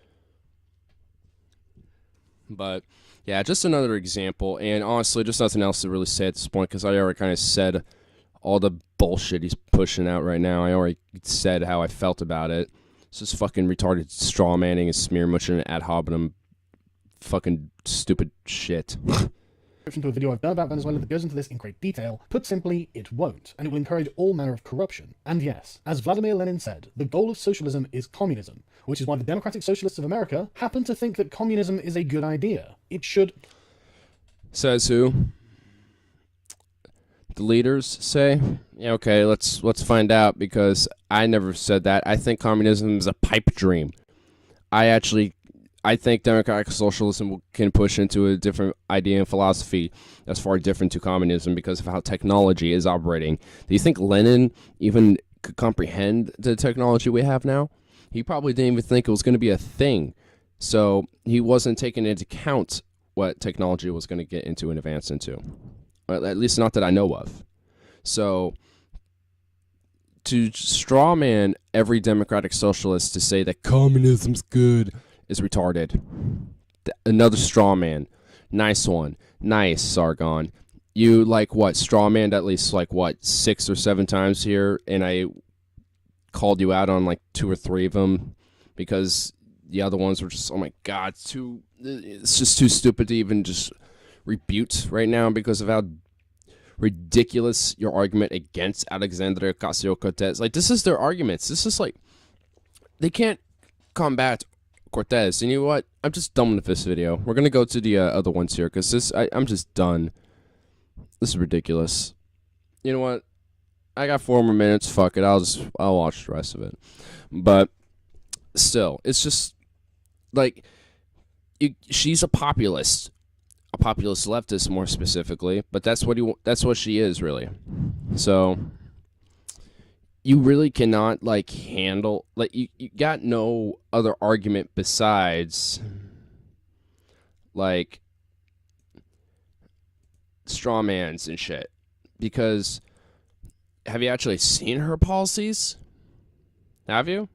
But yeah, just another example, and honestly, just nothing else to really say at this point, because I already kind of said all the bullshit he's pushing out right now. I already said how I felt about it. It's just fucking retarded straw manning and smear mushing ad hominem fucking stupid shit. To a video I've done about Venezuela that goes into this in great detail. Put simply, it won't, and it will encourage all manner of corruption. And yes, as Vladimir Lenin said, the goal of socialism is communism, which is why the Democratic Socialists of America happen to think that communism is a good idea. It should... Says who? The leaders say? Yeah, okay, let's find out, because I never said that. I think communism is a pipe dream. I think democratic socialism can push into a different idea and philosophy that's far different to communism because of how technology is operating. Do you think Lenin even could comprehend the technology we have now? He probably didn't even think it was going to be a thing. So he wasn't taking into account what technology was going to get into and advance into. Well, at least not that I know of. So to strawman every democratic socialist to say that communism's good is retarded. Another straw man. Nice one. Nice, Sargon. You straw manned at least 6 or 7 times here, and I called you out on 2 or 3 of them because the other ones were just, oh my god, it's just too stupid to even just rebuke right now because of how ridiculous your argument against Alexandria Ocasio-Cortez. This is their arguments. This is they can't combat Cortez. And you know what? I'm just done with this video. We're gonna go to the other ones here because I'm just done. This is ridiculous. You know what? I got 4 more minutes. Fuck it. I'll watch the rest of it. But still, it's just she's a populist leftist more specifically. But that's what she is really. So you really cannot like handle like you got no other argument besides like straw mans and shit. Because have you actually seen her policies? Have you?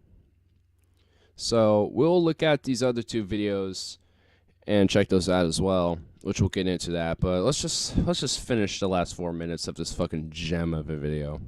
So we'll look at these other two videos and check those out as well, which we'll get into that. But let's just finish the last 4 minutes of this fucking gem of a video.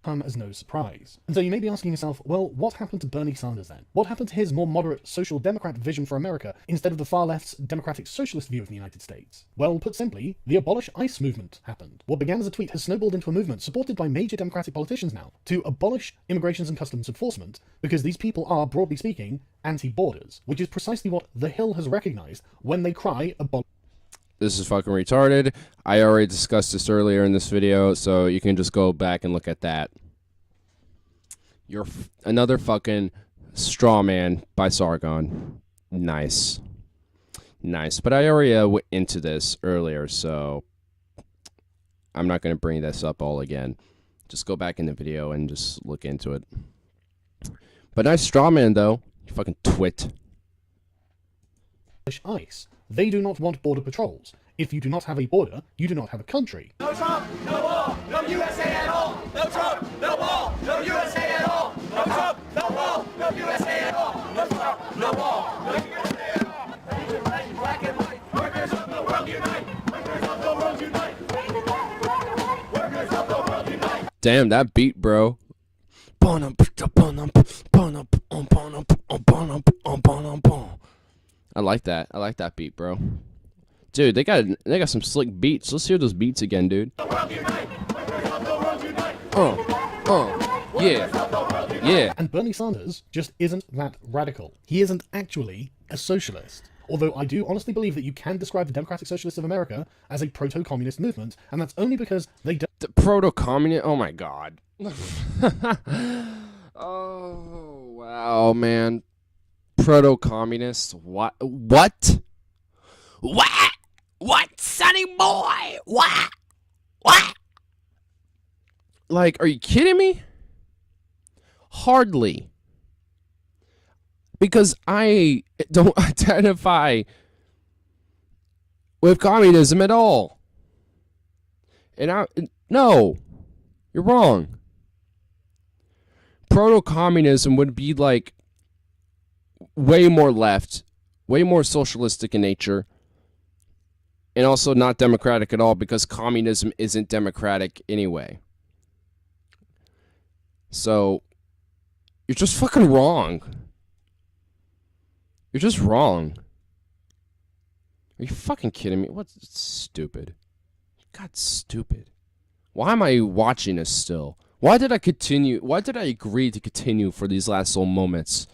Come as no surprise. And so you may be asking yourself, well, what happened to Bernie Sanders then? What happened to his more moderate social democrat vision for America instead of the far left's democratic socialist view of the United States? Well, put simply, the Abolish ICE movement happened. What began as a tweet has snowballed into a movement supported by major democratic politicians now to abolish immigrations and customs enforcement because these people are, broadly speaking, anti-borders, which is precisely what The Hill has recognized when they cry abolish. This is fucking retarded. I already discussed this earlier in this video, so you can just go back and look at that. You're another fucking straw man by Sargon. Nice. Nice. But I already went into this earlier, so I'm not going to bring this up all again. Just go back in the video and just look into it. But nice straw man, though. You fucking twit. ICE. They do not want border patrols. If you do not have a border, you do not have a country. No Trump, no wall, no USA at all. No Trump, no wall, no USA at all. No Trump, no wall, no USA at all. No Trump, no wall, no USA at all. Black and white, workers of the world unite. Workers of the world unite. Workers of the world unite. Damn, that beat, bro. I like that. I like that beat, bro. Dude, they got some slick beats. Let's hear those beats again, dude. Yeah. And Bernie Sanders just isn't that radical. He isn't actually a socialist. Although I do honestly believe that you can describe the Democratic Socialists of America as a proto-communist movement, and that's only because they don't... The proto-communist? Oh my god. Oh, wow, man. Proto-communist? What? What? What, sonny boy? What? Like, are you kidding me? Hardly. Because I don't identify with communism at all. And no, you're wrong. Proto-communism would be like way more left, way more socialistic in nature, and also not democratic at all because communism isn't democratic anyway. So, you're just fucking wrong. You're just wrong. Are you fucking kidding me? What's stupid? God, stupid. Why am I watching this still? Why did I continue? Why did I agree to continue for these last little moments?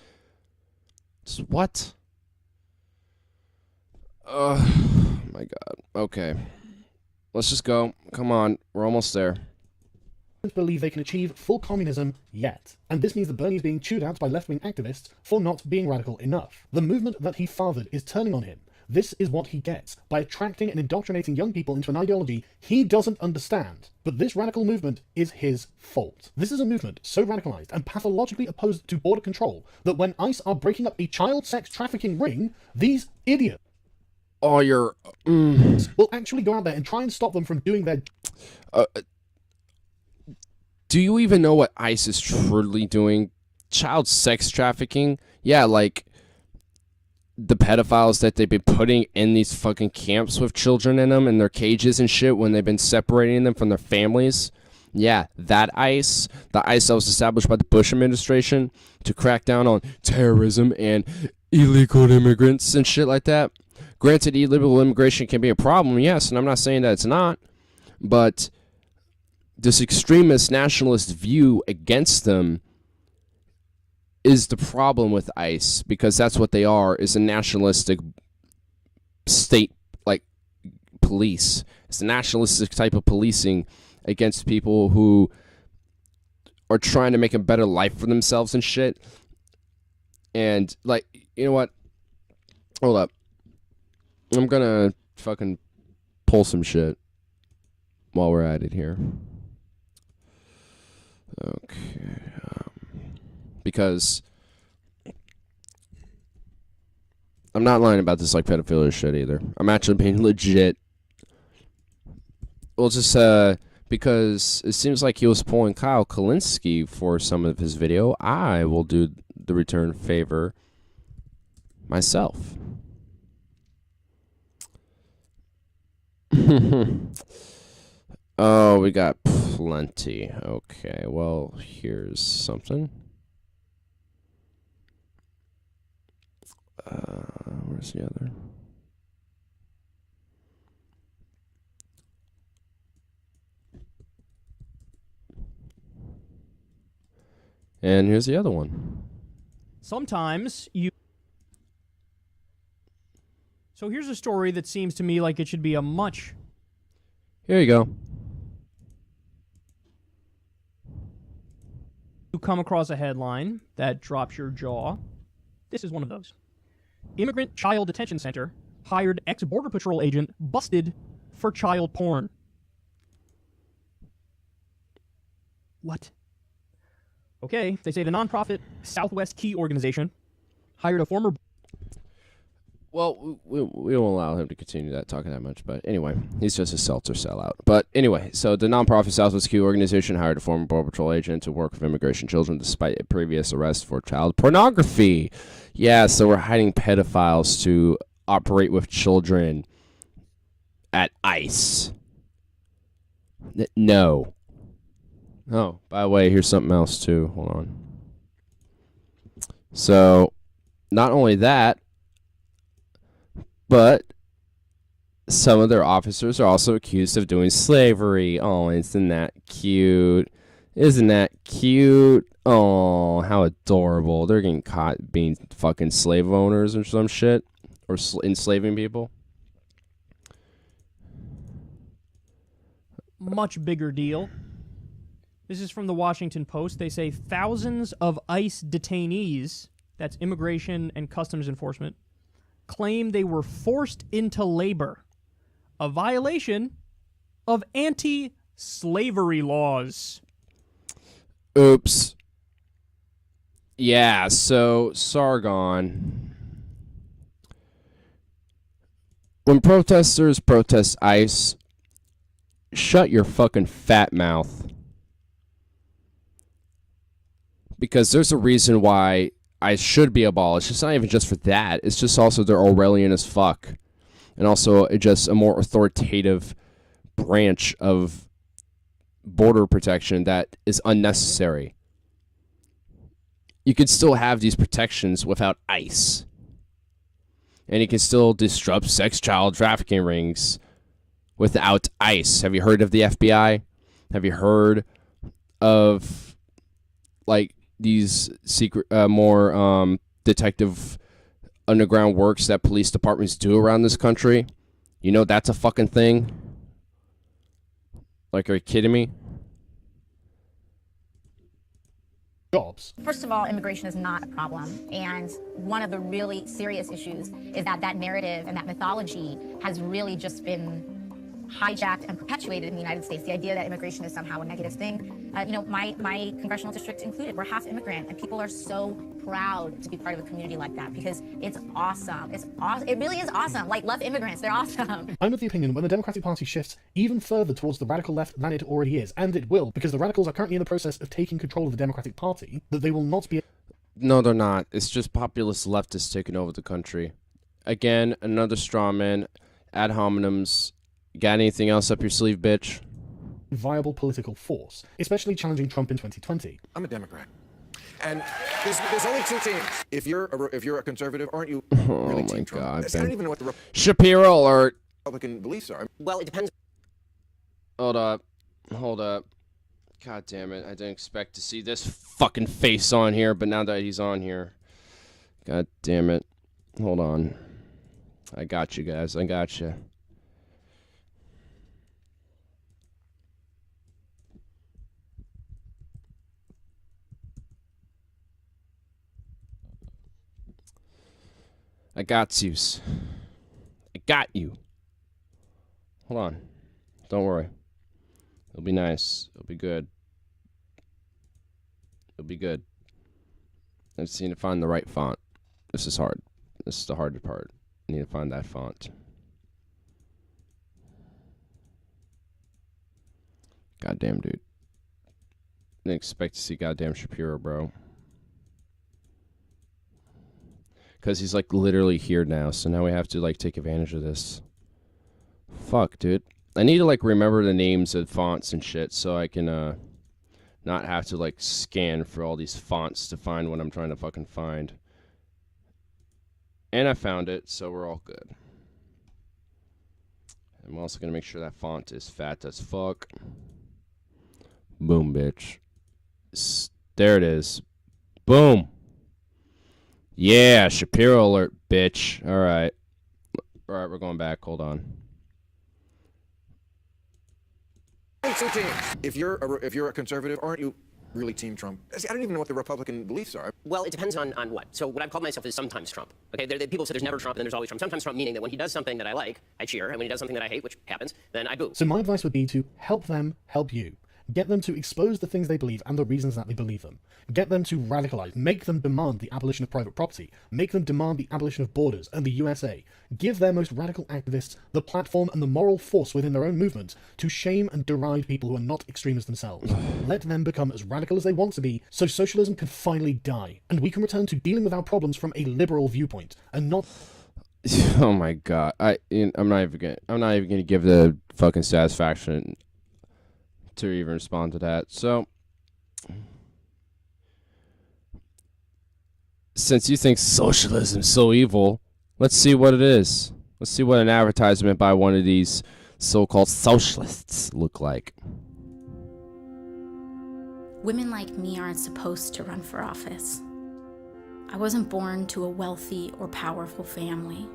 Just what? My God. Okay. Let's just go. Come on. We're almost there. believe they can achieve full communism yet. And this means that Bernie is being chewed out by left-wing activists for not being radical enough. The movement that he fathered is turning on him. This is what he gets by attracting and indoctrinating young people into an ideology he doesn't understand. But this radical movement is his fault. This is a movement so radicalized and pathologically opposed to border control that when ICE are breaking up a child sex trafficking ring, these idiots will actually go out there and try and stop them from doing their... Do you even know what ICE is truly doing? Child sex trafficking? Yeah, like the pedophiles that they've been putting in these fucking camps with children in them in their cages and shit when they've been separating them from their families. Yeah, that ICE, the ICE that was established by the Bush administration to crack down on terrorism and illegal immigrants and shit like that. Granted, illegal immigration can be a problem, yes, and I'm not saying that it's not, but this extremist nationalist view against them is the problem with ICE, because that's what they are, is a nationalistic state, like, police. It's a nationalistic type of policing against people who are trying to make a better life for themselves and shit. And, like, you know what? Hold up. I'm gonna fucking pull some shit while we're at it here. Okay. Because I'm not lying about this like pedophilia shit either. I'm actually being legit. Well, just because it seems like he was pulling Kyle Kalinske for some of his video, I will do the return favor myself. Oh, we got plenty. Okay, well, here's something. Where's the other? And here's the other one. Sometimes you... So here's a story that seems to me like it should be a much... Here you go. You come across a headline that drops your jaw. This is one of those. Immigrant Child Detention Center hired ex-Border Patrol agent busted for child porn. What? Okay, they say the nonprofit Southwest Key organization hired a former... Well, we won't allow him to continue that talking that much, but anyway, he's just a seltzer sellout. But anyway, so the nonprofit Southwest Q organization hired a former Border Patrol agent to work with immigration children despite a previous arrest for child pornography. Yeah, so we're hiding pedophiles to operate with children at ICE. No. Oh, by the way, here's something else too. Hold on. So, not only that, but some of their officers are also accused of doing slavery. Oh, isn't that cute? Isn't that cute? Oh, how adorable. They're getting caught being fucking slave owners or some shit. Or enslaving people. Much bigger deal. This is from the Washington Post. They say thousands of ICE detainees, that's Immigration and Customs Enforcement, claim they were forced into labor, a violation of anti-slavery laws. Oops. Yeah, so Sargon. When protesters protest ICE, shut your fucking fat mouth. Because there's a reason why ICE should be abolished. It's not even just for that. It's just also they're Orwellian as fuck. And also just a more authoritative branch of border protection that is unnecessary. You could still have these protections without ICE. And you can still disrupt sex child trafficking rings without ICE. Have you heard of the FBI? Have you heard of, like, these secret, more detective underground works that police departments do around this country? You know that's a fucking thing? Like, are you kidding me? Jobs. First of all, immigration is not a problem. And one of the really serious issues is that that narrative and that mythology has really just been hijacked and perpetuated in the United States. The idea that immigration is somehow a negative thing. My congressional district included, we're half immigrant, and people are so proud to be part of a community like that because it's awesome. It's awesome. It really is awesome. Like, love immigrants. They're awesome. I'm of the opinion when the Democratic Party shifts even further towards the radical left than it already is, and it will, because the radicals are currently in the process of taking control of the Democratic Party, that they will not be... No, they're not. It's just populist leftists taking over the country. Again, another straw man, ad hominems. Got anything else up your sleeve, bitch? viable political force, especially challenging Trump in 2020. I'm a Democrat. And there's only two teams. If you're a conservative, aren't you really Oh my Team Trump? God, I don't even know what the Shapiro alert. Republican beliefs are. Well, it depends. Hold up. God damn it. I didn't expect to see this fucking face on here, but now that he's on here. God damn it. Hold on. I got you guys. I got you. I got you. I got you. Hold on. Don't worry. It'll be nice. It'll be good. It'll be good. I just need to find the right font. This is hard. This is the hardest part. I need to find that font. Goddamn, dude. Didn't expect to see goddamn Shapiro, bro. Because he's, like, literally here now, so now we have to, like, take advantage of this. Fuck, dude. I need to, like, remember the names of fonts and shit so I can, not have to, like, scan for all these fonts to find what I'm trying to fucking find. And I found it, so we're all good. I'm also going to make sure that font is fat as fuck. Boom, bitch. There it is. Boom. Yeah, Shapiro alert, bitch. All right. All right, we're going back. Hold on. Two teams. If you're a conservative, aren't you really Team Trump? See, I don't even know what the Republican beliefs are. Well, it depends on what. So what I've called myself is sometimes Trump. Okay, people say there's never Trump and then there's always Trump. Sometimes Trump, meaning that when he does something that I like, I cheer, and when he does something that I hate, which happens, then I boo. So my advice would be to help them help you. Get them to expose the things they believe and the reasons that they believe them. Get them to radicalize. Make them demand the abolition of private property. Make them demand the abolition of borders and the USA. Give their most radical activists the platform and the moral force within their own movement to shame and deride people who are not extremists themselves. Let them become as radical as they want to be so socialism can finally die. And we can return to dealing with our problems from a liberal viewpoint and not... Oh my god. I'm not even gonna give the fucking satisfaction to even respond to that. So, since you think socialism is so evil, let's see what it is. Let's see what an advertisement by one of these so-called socialists look like. Women like me aren't supposed to run for office. I wasn't born to a wealthy or powerful family.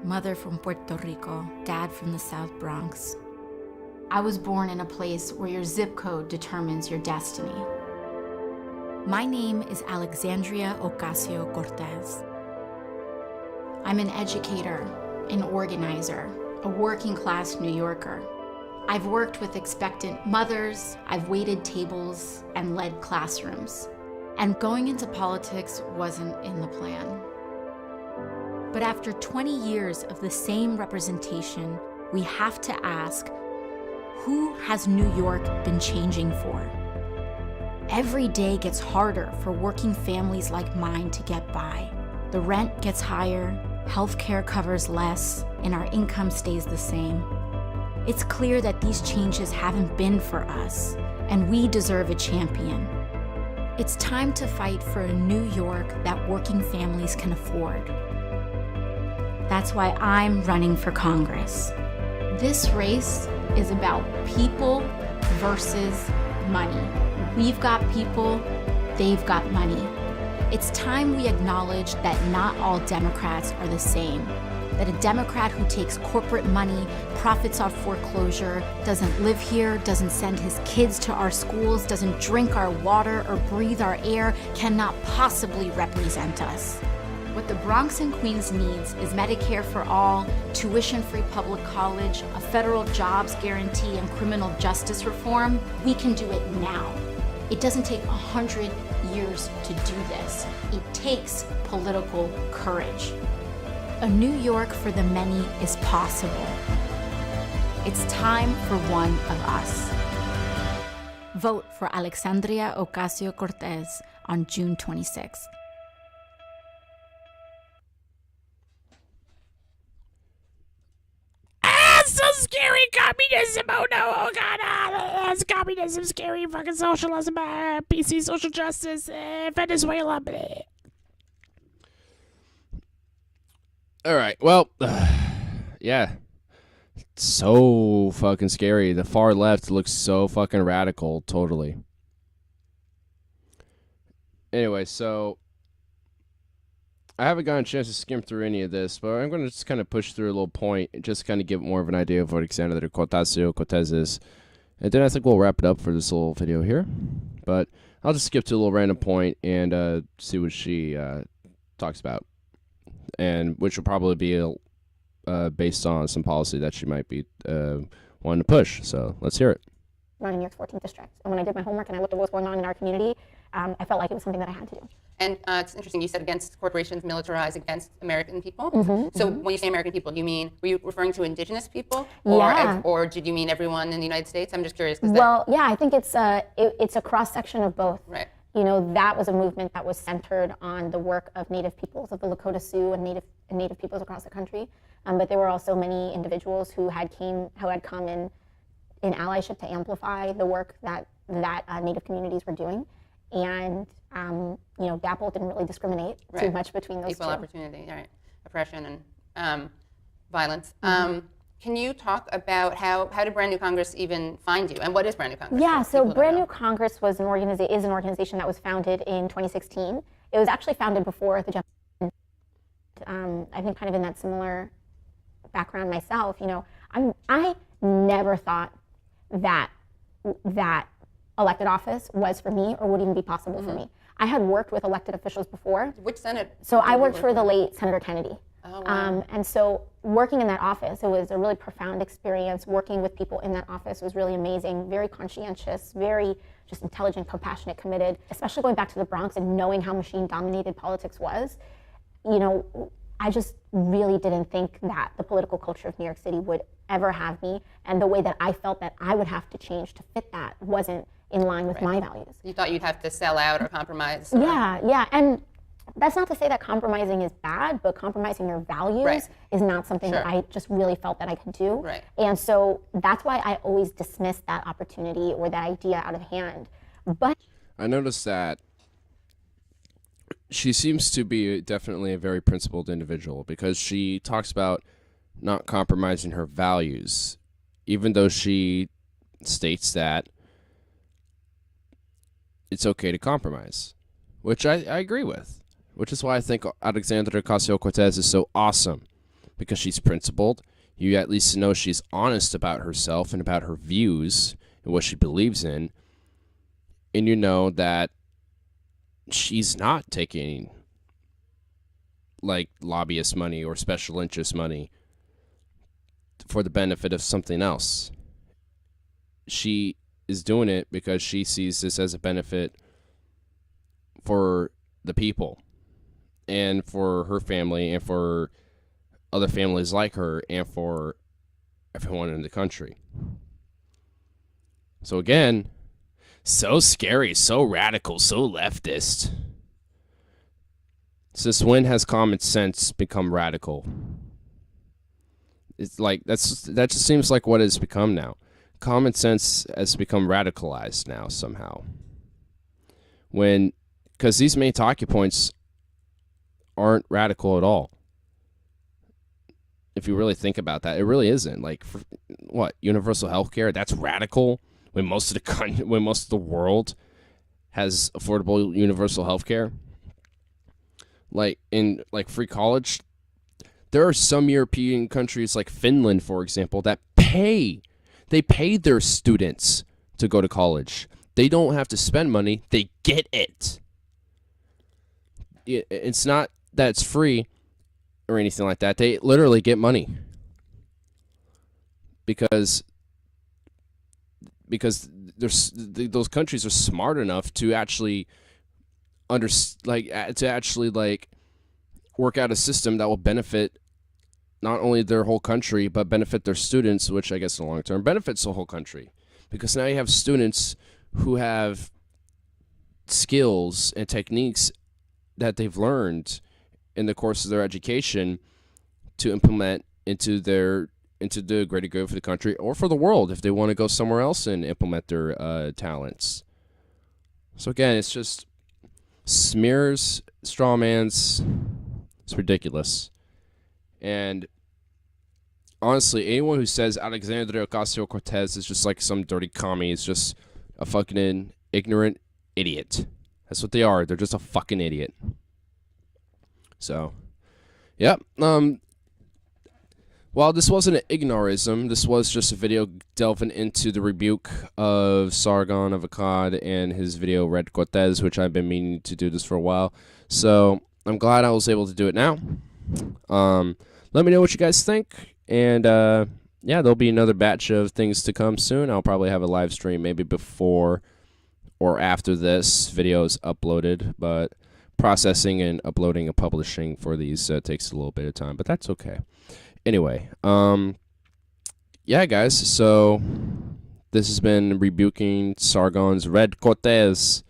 Mother from Puerto Rico, dad from the South Bronx. I was born in a place where your zip code determines your destiny. My name is Alexandria Ocasio-Cortez. I'm an educator, an organizer, a working-class New Yorker. I've worked with expectant mothers, I've waited tables and led classrooms. And going into politics wasn't in the plan. But after 20 years of the same representation, we have to ask, who has New York been changing for? Every day gets harder for working families like mine to get by. The rent gets higher, healthcare covers less, and our income stays the same. It's clear that these changes haven't been for us, and we deserve a champion. It's time to fight for a New York that working families can afford. That's why I'm running for Congress. This race is about people versus money. We've got people, they've got money. It's time we acknowledge that not all Democrats are the same. That a Democrat who takes corporate money, profits off foreclosure, doesn't live here, doesn't send his kids to our schools, doesn't drink our water or breathe our air, cannot possibly represent us. What the Bronx and Queens needs is Medicare for all, tuition-free public college, a federal jobs guarantee, and criminal justice reform. We can do it now. It doesn't take 100 years to do this. It takes political courage. A New York for the many is possible. It's time for one of us. Vote for Alexandria Ocasio-Cortez on June 26th. So scary, communism, oh no, oh god, it's communism, scary, fucking socialism, PC, social justice, Venezuela, bleh. Alright, well, yeah. It's so fucking scary. The far left looks so fucking radical, totally. Anyway, so I haven't gotten a chance to skim through any of this, but I'm going to just kind of push through a little point and just kind of give more of an idea of what Alexandria Ocasio-Cortez is. And then I think we'll wrap it up for this little video here. But I'll just skip to a little random point and see what she talks about. And which will probably be based on some policy that she might be wanting to push. So let's hear it. Run in New York's 14th district. And when I did my homework and I looked at what's going on in our community, I felt like it was something that I had to do. And it's interesting, you said against corporations militarize against American people. Mm-hmm, So when you say American people, you mean, were you referring to indigenous people? Yeah. Or did you mean everyone in the United States? I'm just curious. Well, yeah, I think it's a cross-section of both. Right. You know, that was a movement that was centered on the work of Native peoples, of the Lakota Sioux and Native peoples across the country. But there were also many individuals who had come in allyship to amplify the work that Native communities were doing. And you know, DAPL didn't really discriminate too much between those Equal two. opportunity, right? Oppression and violence. Mm-hmm. Can you talk about how did Brand New Congress even find you, and what is Brand New Congress? Yeah, so Brand New Congress was is an organization that was founded in 2016. It was actually founded before the I've been kind of in that similar background myself. You know, I never thought that elected office was for me or would even be possible for me. I had worked with elected officials before. Which Senate? So I worked for the late Senator Kennedy. Oh, wow. And so working in that office, it was a really profound experience. Working with people in that office was really amazing, very conscientious, very just intelligent, compassionate, committed, especially going back to the Bronx and knowing how machine-dominated politics was. You know, I just really didn't think that the political culture of New York City would ever have me, and the way that I felt that I would have to change to fit that wasn't in line with my values. You thought you'd have to sell out or compromise? Yeah, and that's not to say that compromising is bad, but compromising your values is not something that I just really felt that I could do. Right. And so that's why I always dismissed that opportunity or that idea out of hand. But I noticed that she seems to be definitely a very principled individual, because she talks about not compromising her values, even though she states that it's okay to compromise, which I agree with, which is why I think Alexandria Ocasio-Cortez is so awesome, because she's principled. You at least know she's honest about herself and about her views and what she believes in, and you know that she's not taking like lobbyist money or special interest money for the benefit of something else. She is doing it because she sees this as a benefit for the people and for her family and for other families like her and for everyone in the country. So again, so scary, so radical, so leftist. Since when has common sense become radical? It's like that just seems like what it's become now. Common sense has become radicalized now somehow. Because these main talking points aren't radical at all. If you really think about that, it really isn't. Like, universal health care? That's radical. When most of the world has affordable universal health care, like in free college, there are some European countries like Finland, for example, that pay their students to go to college. They don't have to spend money; they get it. It's not that it's free or anything like that. They literally get money because those countries are smart enough to actually work out a system that will benefit not only their whole country but benefit their students, which I guess in the long term benefits the whole country, because now you have students who have skills and techniques that they've learned in the course of their education to implement into the greater good for the country or for the world if they want to go somewhere else and implement their talents. So again, it's just smears, strawmans. It's ridiculous. And honestly, anyone who says Alexandria Ocasio-Cortez is just like some dirty commie is just a fucking ignorant idiot. That's what they are. They're just a fucking idiot. So, yep. While this wasn't an Ignarism, this was just a video delving into the rebuke of Sargon of Akkad and his video Red Cortez, which I've been meaning to do this for a while. So I'm glad I was able to do it now. Let me know what you guys think. And yeah, there'll be another batch of things to come soon. I'll probably have a live stream maybe before or after this video is uploaded, but processing and uploading and publishing for these takes a little bit of time, but that's okay. Anyway, yeah, guys, so this has been Rebuking Sargon's Red Cortez.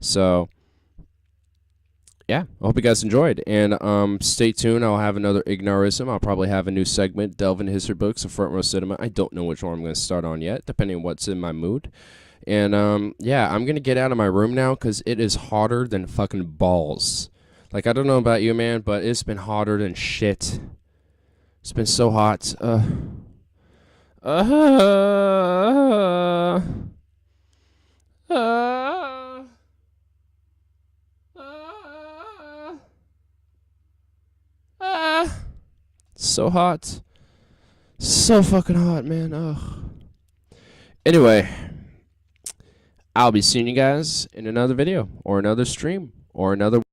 So yeah, I hope you guys enjoyed, and stay tuned. I'll have another Ignarism. I'll probably have a new segment, delve into history books of front row cinema. I don't know which one I'm going to start on yet, depending on what's in my mood. And yeah, I'm going to get out of my room now because it is hotter than fucking balls. Like, I don't know about you, man, but it's been hotter than shit. It's been so hot. So hot. So fucking hot, man. Ugh. Anyway, I'll be seeing you guys in another video or another stream or another